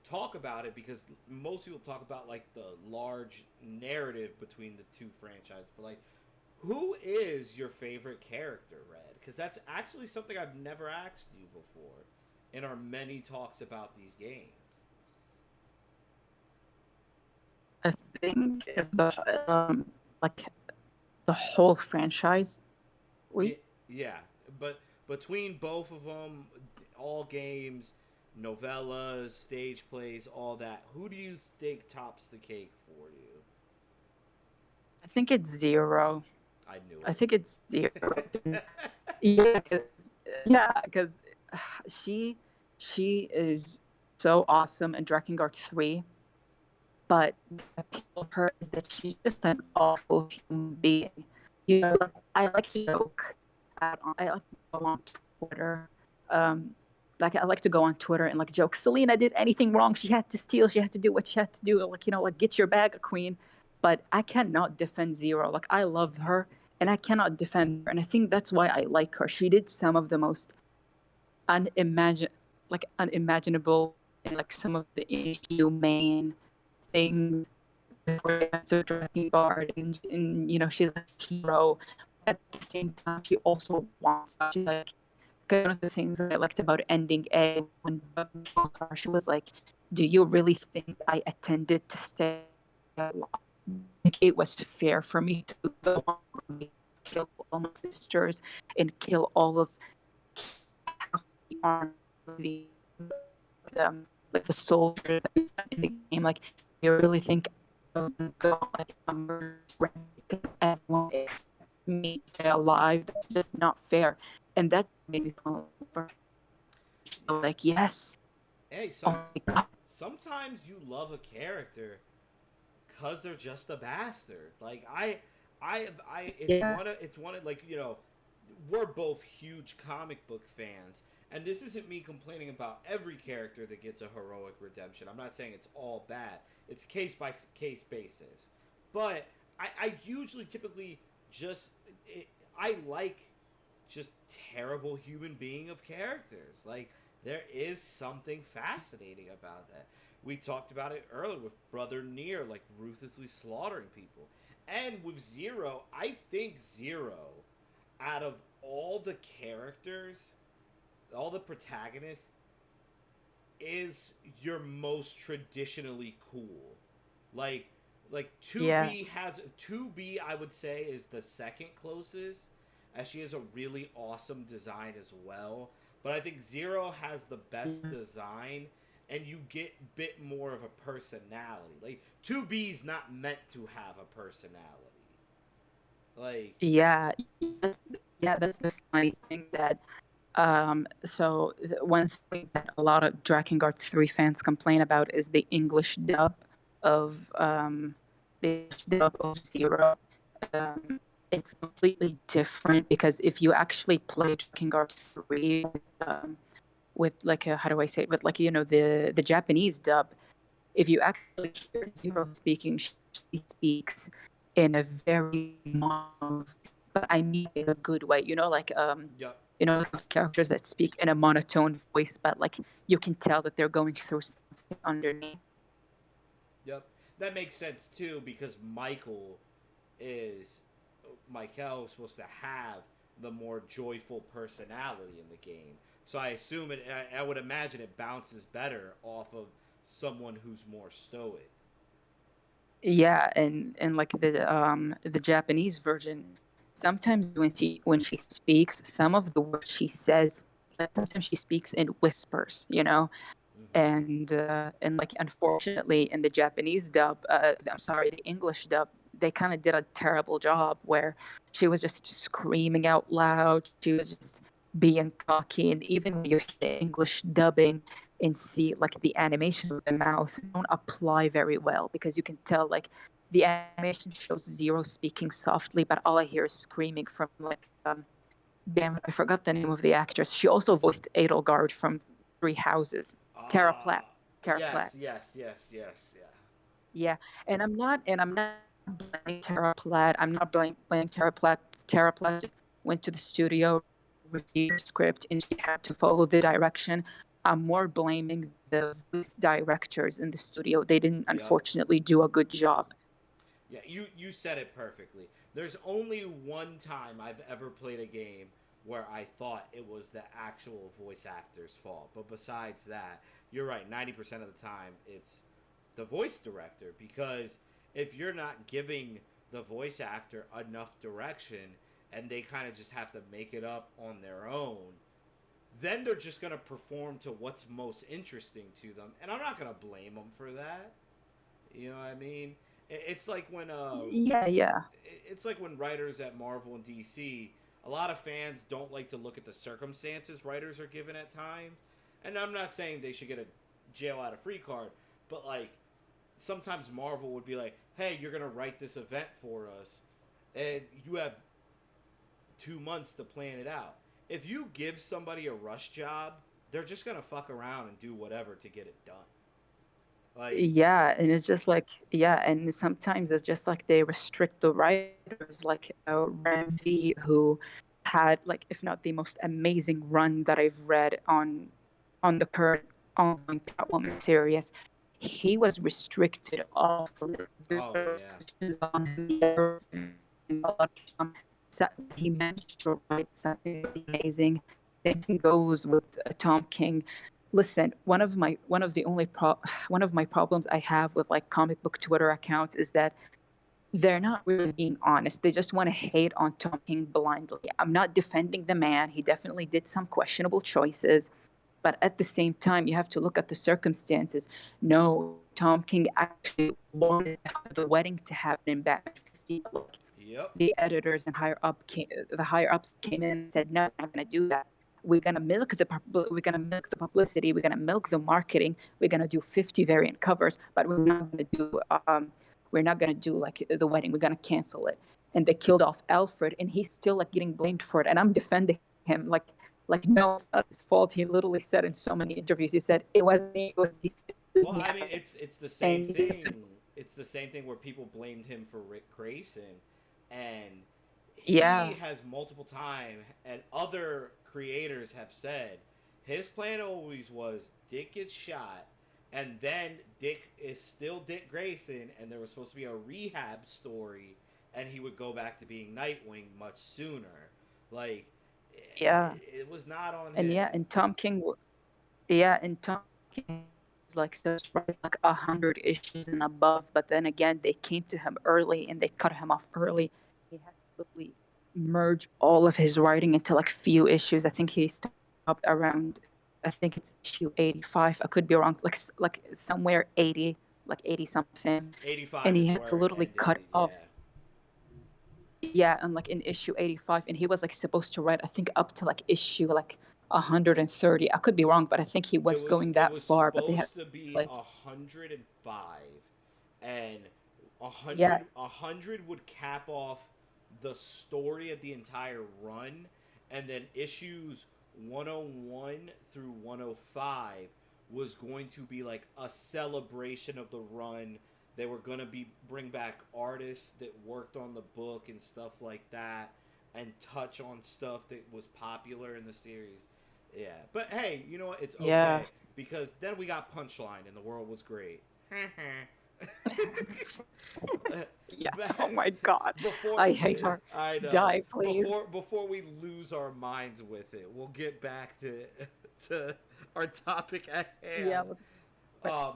[SPEAKER 1] talk about it because most people talk about like the large narrative between the two franchises, but like who is your favorite character, Red? Because that's actually something I've never asked you before in our many talks about these games.
[SPEAKER 2] I think if the like the whole franchise,
[SPEAKER 1] Yeah,
[SPEAKER 2] we
[SPEAKER 1] yeah, but between both of them, all games, novellas, stage plays, all that, who do you think tops the cake for you?
[SPEAKER 2] I think it's zero.
[SPEAKER 1] I knew
[SPEAKER 2] I think it's zero.
[SPEAKER 1] it.
[SPEAKER 2] Yeah, because she she is so awesome in Drakengard 3, but the appeal of her is that she's just an awful human being. You know, like, I like to joke. I like to go on Twitter. Um, like I like to go on Twitter and like joke. Selena did anything wrong? She had to steal. She had to do what she had to do. Like like get your bag, queen. But I cannot defend Zero. Like I love her, and I cannot defend her. And I think that's why I like her. She did some of the most unimagin unimaginable and like some of the inhumane things before they got to Drakengard, and she's a hero. At the same time, she also wants. She like one of the things that I liked about ending A when Bucky kills her, she was like, "Do you really think I attended to stay alive? Like, it was fair for me to go on, kill all my sisters and kill all of half the army, like the soldiers in the game. Like, you really think I was gonna go like a murderous rampage? Everyone expects me to stay alive. That's just not fair." And that made me fall over.
[SPEAKER 1] Yeah.
[SPEAKER 2] Like, yes,
[SPEAKER 1] Hey,
[SPEAKER 2] oh my god,
[SPEAKER 1] sometimes you love a character because they're just a bastard. Like
[SPEAKER 2] yeah,
[SPEAKER 1] it's one of like we're both huge comic book fans, and this isn't me complaining about every character that gets a heroic redemption. I'm not saying it's all bad. It's case by case basis, but I usually typically just I like just terrible human being of characters. Like there is something fascinating about that. We talked about it earlier with Brother Nier, like ruthlessly slaughtering people. And with Zero, I think Zero, out of all the characters, all the protagonists, is your most traditionally cool. Like like
[SPEAKER 2] yeah,
[SPEAKER 1] 2B I would say is the second closest as she has a really awesome design as well. But I think Zero has the best design and you get a bit more of a personality. Like 2B's not meant to have a personality. Like
[SPEAKER 2] yeah, yeah. That's the funny thing that One thing that a lot of Drakengard 3 fans complain about is the English dub of Zero. Um, it's completely different because if you actually play Drakengard 3 with like a, how do I say it, with like, the Japanese dub, if you actually hear Zero speaking, she speaks in a very mono, but I mean in a good way.
[SPEAKER 1] Yep.
[SPEAKER 2] Like those characters that speak in a monotone voice, but like you can tell that they're going through something underneath.
[SPEAKER 1] Yep. That makes sense too because is Michael supposed to have the more joyful personality in the game. So I assume it. I would imagine it bounces better off of someone who's more stoic.
[SPEAKER 2] Yeah, and like the Japanese version, sometimes when she speaks, some of the words she says, like sometimes she speaks in whispers.
[SPEAKER 1] Mm-hmm.
[SPEAKER 2] And like unfortunately in the Japanese dub, I'm sorry, the English dub, they kind of did a terrible job where she was just screaming out loud. She was just being cocky, and even when you hear the English dubbing and see like the animation of the mouth don't apply very well because you can tell like the animation shows Zero speaking softly, but all I hear is screaming from like damn it, I forgot the name of the actress. She also voiced Edelgard from Three Houses. Tara Platt.
[SPEAKER 1] Ah,
[SPEAKER 2] Tara Platt.
[SPEAKER 1] yes, yeah.
[SPEAKER 2] Yeah, and I'm not blaming Tara Platt. I'm not blaming Tara Platt. Tara Platt just went to the studio, received a script, and she had to follow the direction. I'm more blaming the voice directors in the studio. They didn't,
[SPEAKER 1] Yep.
[SPEAKER 2] unfortunately, do a good job.
[SPEAKER 1] Yeah, you said it perfectly. There's only one time I've ever played a game where I thought it was the actual voice actor's fault. But besides that, you're right. 90% of the time, it's the voice director because if you're not giving the voice actor enough direction and they kind of just have to make it up on their own, then they're just going to perform to what's most interesting to them. And I'm not going to blame them for that. You know what I mean? It's like when
[SPEAKER 2] Yeah, yeah.
[SPEAKER 1] it's like when writers at Marvel and DC, a lot of fans don't like to look at the circumstances writers are given at times. And I'm not saying they should get a jail out of free card, but like sometimes Marvel would be like, "Hey, you're gonna write this event for us, and you have 2 months to plan it out." If you give somebody a rush job, they're just gonna fuck around and do whatever to get it done. Like,
[SPEAKER 2] Yeah, and it's just like, yeah, and sometimes it's just like they restrict the writers, like Ramsey, who had like, if not the most amazing run that I've read on the current ongoing Catwoman series. He was restricted awfully. There
[SPEAKER 1] oh
[SPEAKER 2] were
[SPEAKER 1] yeah,
[SPEAKER 2] restrictions on him. There was a lot of, he managed to write something really amazing. Same thing goes with Tom King. Listen, one of my problems I have with like comic book Twitter accounts is that they're not really being honest. They just want to hate on Tom King blindly. I'm not defending the man. He definitely did some questionable choices, but at the same time, you have to look at the circumstances. No, Tom King actually wanted the wedding to happen in Batman 50.
[SPEAKER 1] yep,
[SPEAKER 2] The editors and the higher ups came in and said, "No, we're not going to do that. We're gonna milk the publicity. We're gonna milk the marketing. We're gonna do 50 variant covers, but we're not gonna do like the wedding. We're gonna cancel it." And they killed off Alfred, and he's still like getting blamed for it. And I'm defending him like no, it's not his fault. He literally said in so many interviews, he said it was me, it was
[SPEAKER 1] well, I mean,
[SPEAKER 2] me.
[SPEAKER 1] it's the same
[SPEAKER 2] And
[SPEAKER 1] thing. It's the same thing where people blamed him for Rick Grayson, and he
[SPEAKER 2] yeah,
[SPEAKER 1] has multiple times, and other creators have said his plan always was Dick gets shot, and then Dick is still Dick Grayson, and there was supposed to be a rehab story, and he would go back to being Nightwing much sooner. Like,
[SPEAKER 2] yeah,
[SPEAKER 1] it was not on
[SPEAKER 2] and
[SPEAKER 1] him.
[SPEAKER 2] yeah, and Tom King. Yeah, and Tom King is like such like 100 issues and above, but then again, they came to him early and they cut him off early. He had to literally merge all of his writing into like few issues. I think he stopped around, I think it's issue 85. I could be wrong, like somewhere 80, like 80 something, and
[SPEAKER 1] 85
[SPEAKER 2] he
[SPEAKER 1] is
[SPEAKER 2] had to
[SPEAKER 1] where it
[SPEAKER 2] literally cut
[SPEAKER 1] ended.
[SPEAKER 2] off.
[SPEAKER 1] Yeah.
[SPEAKER 2] Yeah, and like in issue 85, and he was like supposed to write, I think, up to like issue like 130. I could be wrong, but I think he
[SPEAKER 1] It
[SPEAKER 2] was
[SPEAKER 1] was
[SPEAKER 2] going
[SPEAKER 1] it
[SPEAKER 2] that
[SPEAKER 1] was
[SPEAKER 2] far. But they had
[SPEAKER 1] supposed to be
[SPEAKER 2] like
[SPEAKER 1] 105, and a
[SPEAKER 2] yeah,
[SPEAKER 1] hundred a hundred would cap off the story of the entire run, and then issues 101 through 105 was going to be like a celebration of the run. They were going to be bring back artists that worked on the book and stuff like that, and touch on stuff that was popular in the series. Yeah, but hey, you know what? It's
[SPEAKER 2] yeah,
[SPEAKER 1] okay because then we got Punchline and the world was great.
[SPEAKER 2] yeah. Oh my God,
[SPEAKER 1] Before
[SPEAKER 2] I hate her.
[SPEAKER 1] I know
[SPEAKER 2] Die, please.
[SPEAKER 1] before we lose our minds with it, we'll get back to to our topic at
[SPEAKER 2] Yeah,
[SPEAKER 1] hand.
[SPEAKER 2] but
[SPEAKER 1] Um,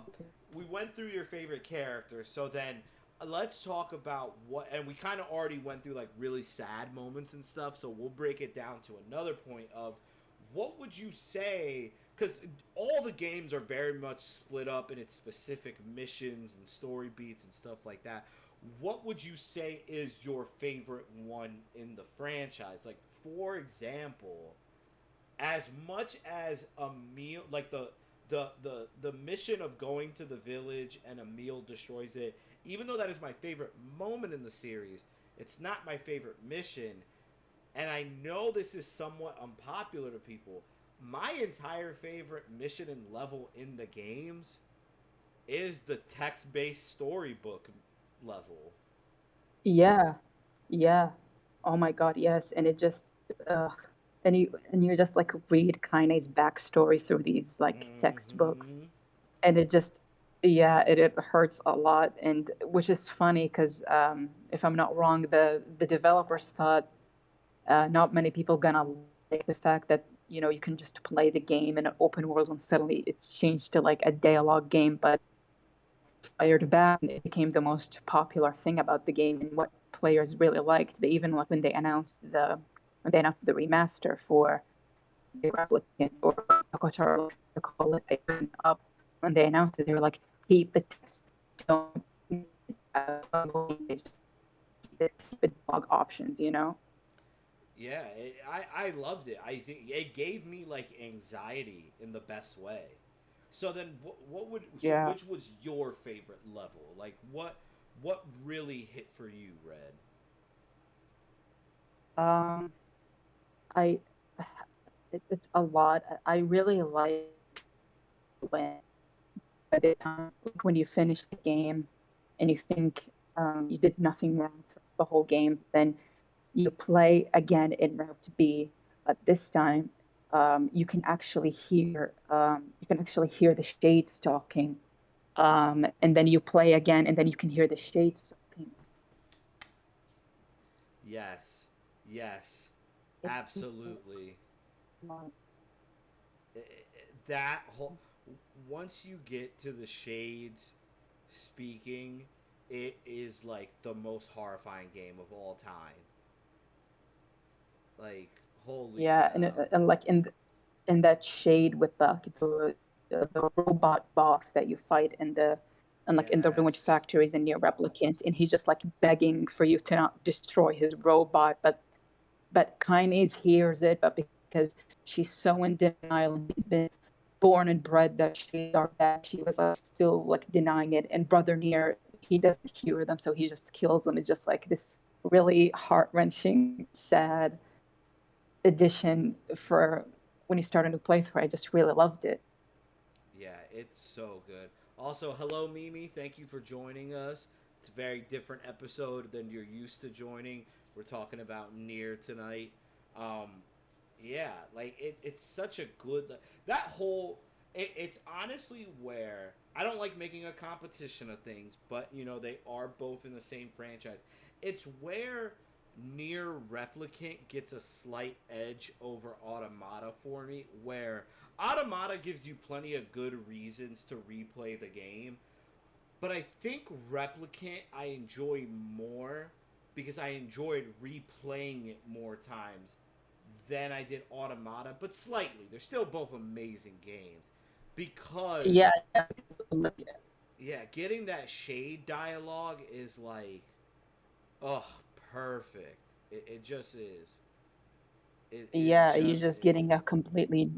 [SPEAKER 1] we went through your favorite characters, so then let's talk about what. And we kind of already went through like really sad moments and stuff, so we'll break it down to another point of what would you say? Because all the games are very much split up in its specific missions and story beats and stuff like that. What would you say is your favorite one in the franchise? Like, for example, as much as a meal, like the mission of going to the village and a meal destroys it, even though that is my favorite moment in the series, it's not my favorite mission. And I know this is somewhat unpopular to people. My entire favorite mission and level in the games is the text-based storybook level.
[SPEAKER 2] yeah, yeah. Oh my God, yes. And it just, and you just like read Kaine's backstory through these like textbooks,
[SPEAKER 1] Mm-hmm.
[SPEAKER 2] and it just, yeah, it hurts a lot. And which is funny because if I'm not wrong, the developers thought not many people gonna like the fact that you can just play the game in an open world and suddenly it's changed to like a dialogue game, but fired back and it became the most popular thing about the game and what players really liked. They even like when they announced the remaster for the replicant or Kotar likes to call it, they went up when they announced it. They were like, keep the text, don't just keep the dog options.
[SPEAKER 1] Yeah, I loved it. I think it gave me like anxiety in the best way. So then,
[SPEAKER 2] Yeah.
[SPEAKER 1] which was your favorite level? Like what really hit for you, Red?
[SPEAKER 2] Um, I it's a lot. I really like when by the time like when you finish the game and you think you did nothing wrong throughout the whole game, then you play again in Route B. But this time, you can actually hear the shades talking. And then you play again, and then you can hear the shades talking.
[SPEAKER 1] Yes, yes,
[SPEAKER 2] It feels
[SPEAKER 1] absolutely.
[SPEAKER 2] like,
[SPEAKER 1] That whole once you get to the shades speaking, it is like the most horrifying game of all time. Like holy
[SPEAKER 2] yeah, and
[SPEAKER 1] cow.
[SPEAKER 2] like in that shade with the robot boss that you fight in the ruined
[SPEAKER 1] Yes.
[SPEAKER 2] factories and near replicant, and he's just like begging for you to not destroy his robot, but Kainis hears it, but because she's so in denial and she's been born and bred that shades are bad, she was like still like denying it. And Brother Nier, he doesn't hear them, so he just kills them. It's just like this really heart wrenching, sad addition for when you start a new playthrough. I just really loved it.
[SPEAKER 1] Yeah, it's so good. Also, hello Mimi, thank you for joining us. It's a very different episode than you're used to joining. We're talking about Near tonight. Um, yeah, like it's such a good that whole. It's honestly where I don't like making a competition of things, but you know they are both in the same franchise. It's where Near Replicant gets a slight edge over Automata for me, where Automata gives you plenty of good reasons to replay the game, but I think Replicant I enjoy more because I enjoyed replaying it more times than I did Automata, but slightly. They're still both amazing games because
[SPEAKER 2] Yeah,
[SPEAKER 1] yeah, getting that shade dialogue is like, oh, perfect. It just is. it
[SPEAKER 2] Yeah, you're
[SPEAKER 1] just
[SPEAKER 2] just getting
[SPEAKER 1] is.
[SPEAKER 2] a completely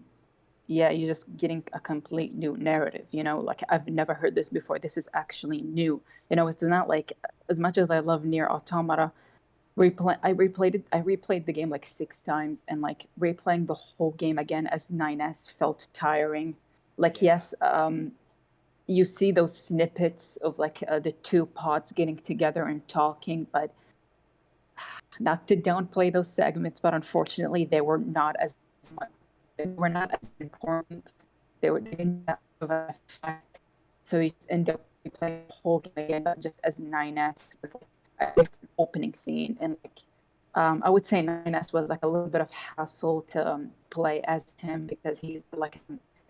[SPEAKER 2] yeah, you're just getting a complete new narrative, you know, like I've never heard this before. This is actually new. You know, it's not like as much as I love Near Automata, I replayed the game like 6 times, and like replaying the whole game again as 9S felt tiring. Like
[SPEAKER 1] Yeah,
[SPEAKER 2] yes, you see those snippets of like the two pods getting together and talking, but not to downplay those segments, but unfortunately they were not as much, they were not as important. They didn't have an effect. So you just end up playing the whole game again, but just as 9S with like a different opening scene. And like I would say 9S was like a little bit of hassle to play as him because he's like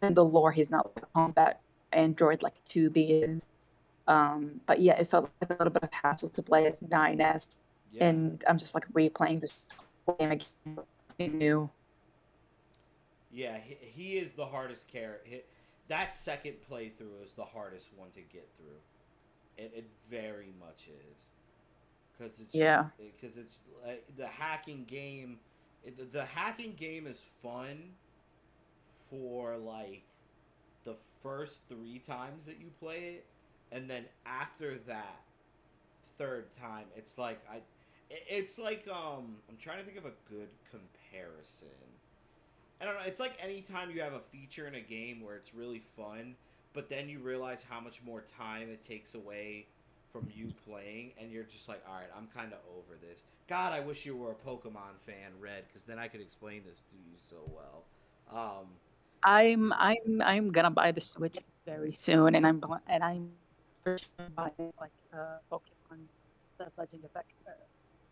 [SPEAKER 2] in the lore he's not like a combat android like 2B is. But yeah, it felt like a little bit of hassle to play as 9S,
[SPEAKER 1] yeah,
[SPEAKER 2] and I'm just like replaying this whole game again. Nothing new.
[SPEAKER 1] yeah. He is the hardest character. That second playthrough is the hardest one to get through. It very much is,
[SPEAKER 2] Yeah.
[SPEAKER 1] because it's like the hacking game. The hacking game is fun for like the first 3 times that you play it, and then after that third time, it's like it's like I'm trying to think of a good comparison. I don't know. It's like anytime you have a feature in a game where it's really fun, but then you realize how much more time it takes away from you playing, and you're just like, all right, I'm kind of over this. God, I wish you were a Pokemon fan, Red, because then I could explain this to you so well. Um,
[SPEAKER 2] I'm gonna buy the Switch very soon, and I'm for sure buying like Pokemon the Legend of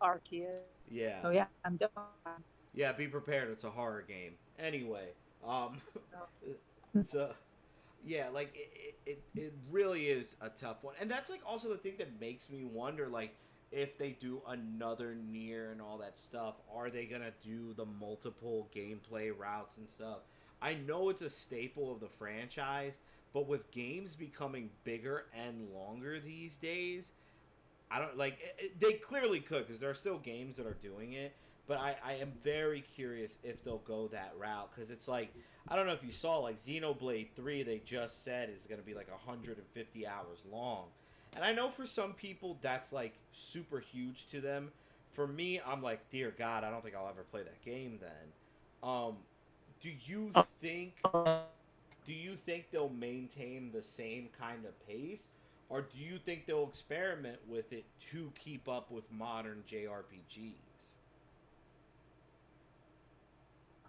[SPEAKER 2] Arceus.
[SPEAKER 1] yeah,
[SPEAKER 2] So yeah, I'm definitely.
[SPEAKER 1] yeah. Be prepared. It's a horror game. Anyway, um, so yeah, like it really is a tough one, and that's like also the thing that makes me wonder, like if they do another Nier and all that stuff, are they gonna do the multiple gameplay routes and stuff? I know it's a staple of the franchise, but with games becoming bigger and longer these days, I don't like they clearly could because there are still games that are doing it, but I am very curious if they'll go that route because it's like I don't know if you saw like Xenoblade 3 they just said is going to be like 150 hours long. And I know for some people that's like super huge to them. For me, I'm like, dear God, I don't think I'll ever play that game then. Do you think do you think they'll maintain the same kind of pace, or do you think they'll experiment with it to keep up with modern JRPGs?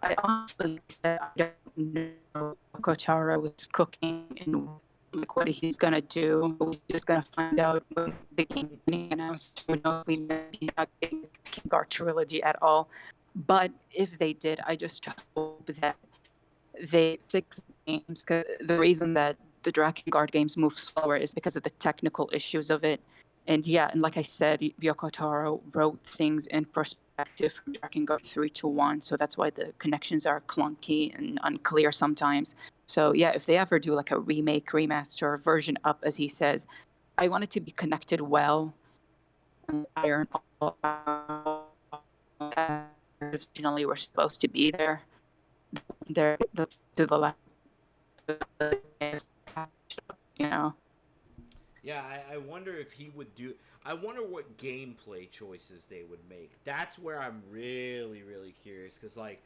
[SPEAKER 2] I honestly said I don't know what Kotaro was cooking and like what he's gonna do. We're just gonna find out when the game getting announced. Who knows? We may be not getting the Drakengard trilogy at all. But if they did, I just hope that they fix the games. Cause the reason that the Drakengard games move slower is because of the technical issues of it. And yeah, and like I said, Yoko wrote things in perspective from Drakengard 3 to 1, so that's why the connections are clunky and unclear sometimes. So yeah, if they ever do like a remake, remaster, version up, as he says, I want it to be connected well and iron all originally were supposed to be there. They're to the left, you know.
[SPEAKER 1] Yeah, I wonder if he would do. I wonder what gameplay choices they would make. That's where I'm really, really curious because, like,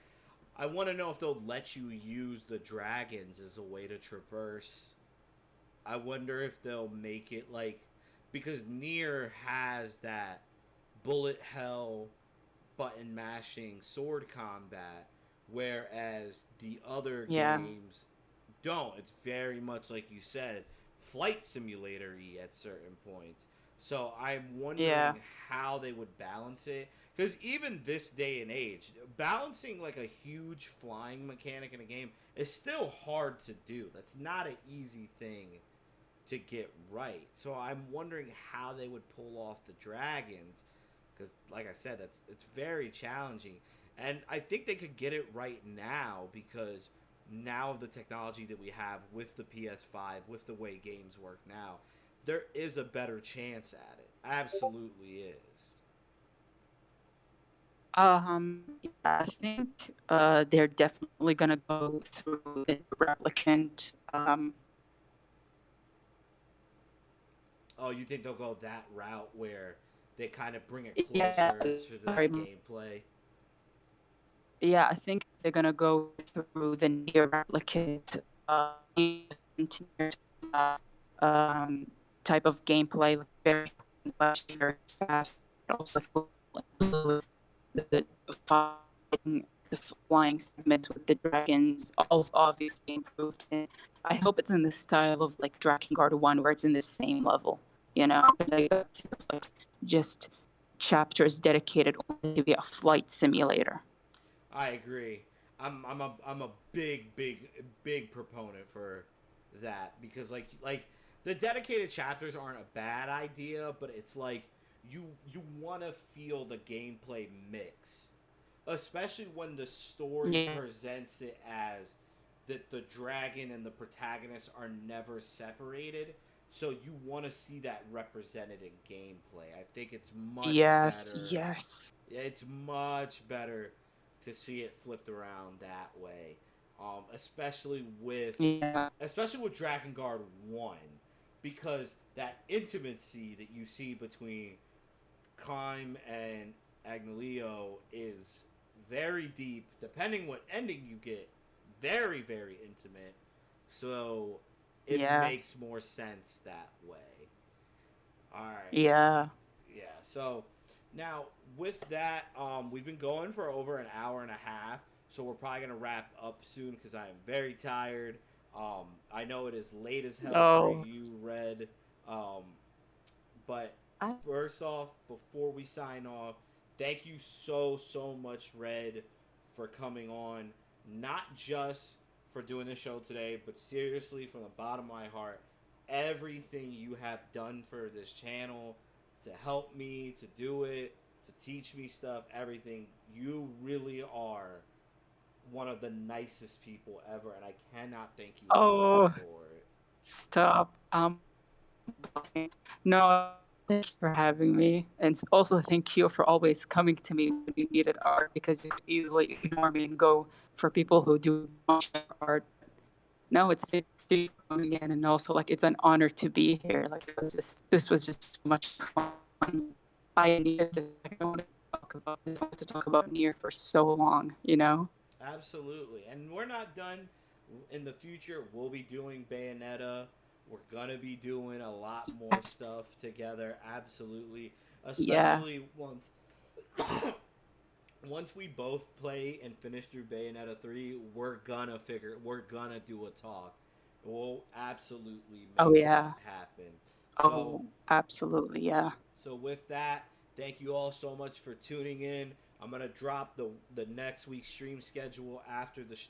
[SPEAKER 1] I want to know if they'll let you use the dragons as a way to traverse. I wonder if they'll make it like because Nier has that bullet hell button mashing sword combat, whereas the other
[SPEAKER 2] Yeah.
[SPEAKER 1] games don't. It's very much like you said, flight simulator y at certain points. So I'm
[SPEAKER 2] Yeah.
[SPEAKER 1] wondering how they would balance it. Because even this day and age, balancing like a huge flying mechanic in a game is still hard to do. That's not an easy thing to get right. So I'm wondering how they would pull off the dragons because like I said it's very challenging. And I think they could get it right now because now of the technology that we have with the PS5, with the way games work now, there is a better chance at it. Absolutely is.
[SPEAKER 2] Yeah, I think they're definitely gonna go through the replicant.
[SPEAKER 1] Oh, you think they'll go that route where they kind of bring it
[SPEAKER 2] Yeah,
[SPEAKER 1] closer to
[SPEAKER 2] sorry,
[SPEAKER 1] that gameplay?
[SPEAKER 2] yeah, I think they're gonna go through the near replicant uh, um, type of gameplay, like very flashy, very fast, but also fluid. The fighting, the flying segments with the dragons, also obviously improved. And I hope it's in the style of like Drakengard 1, where it's in the same level, you know? Because I got like just chapters dedicated only to be a flight simulator.
[SPEAKER 1] I agree. I'm a big proponent for that because like the dedicated chapters aren't a bad idea, but it's like you want to feel the gameplay mix, especially when the story
[SPEAKER 2] Yeah.
[SPEAKER 1] presents it as that the dragon and the protagonist are never separated. So you want to see that represented in gameplay. I think it's much
[SPEAKER 2] Yes,
[SPEAKER 1] better.
[SPEAKER 2] yes.
[SPEAKER 1] It's much better to see it flipped around that way, especially with
[SPEAKER 2] Yeah.
[SPEAKER 1] Drakengard 1, because that intimacy that you see between Kime and Agnelio is very deep. Depending what ending you get, very intimate. So it
[SPEAKER 2] Yeah.
[SPEAKER 1] makes more sense that way. All right.
[SPEAKER 2] Yeah.
[SPEAKER 1] Yeah. So now with that, we've been going for over an hour and a half. So we're probably gonna wrap up soon because I am very tired. I know it is late as hell for
[SPEAKER 2] Oh,
[SPEAKER 1] you, Red. Um, but
[SPEAKER 2] I,
[SPEAKER 1] first off, before we sign off, thank you so much, Red, for coming on. Not just for doing the show today, but seriously from the bottom of my heart, everything you have done for this channel to help me to do it, to teach me stuff, everything. You really are one of the nicest people ever, and I cannot thank you enough
[SPEAKER 2] oh,
[SPEAKER 1] for it.
[SPEAKER 2] stop. No, thank you for having me. And also thank you for always coming to me when you needed art because you could easily ignore me and go for people who do much better art. No, it's Steve coming in, and also like it's an honor to be here. Like this was just so much fun. I needed this. Like, I wanted to talk about Nier for so long, you know?
[SPEAKER 1] Absolutely. And we're not done. In the future, we'll be doing Bayonetta. We're going to be doing a lot more
[SPEAKER 2] Yes.
[SPEAKER 1] stuff together. Absolutely.
[SPEAKER 2] Yeah.
[SPEAKER 1] Especially once we both play and finish through Bayonetta 3, we're gonna do a talk. We'll absolutely
[SPEAKER 2] Oh
[SPEAKER 1] make that
[SPEAKER 2] yeah.
[SPEAKER 1] happen. So
[SPEAKER 2] Oh, absolutely. Yeah.
[SPEAKER 1] so with that, thank you all so much for tuning in. I'm gonna drop the next week's stream schedule after this.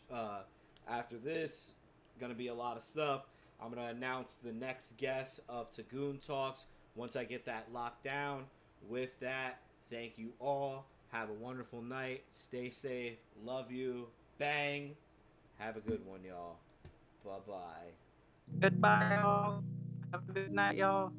[SPEAKER 1] Gonna be a lot of stuff. I'm gonna announce the next guest of Tengu Talks once I get that locked down. With that, thank you all. Have a wonderful night. Stay safe. Love you. Bang. Have a good one, y'all. Bye bye.
[SPEAKER 2] Goodbye, y'all. Have a good night, y'all.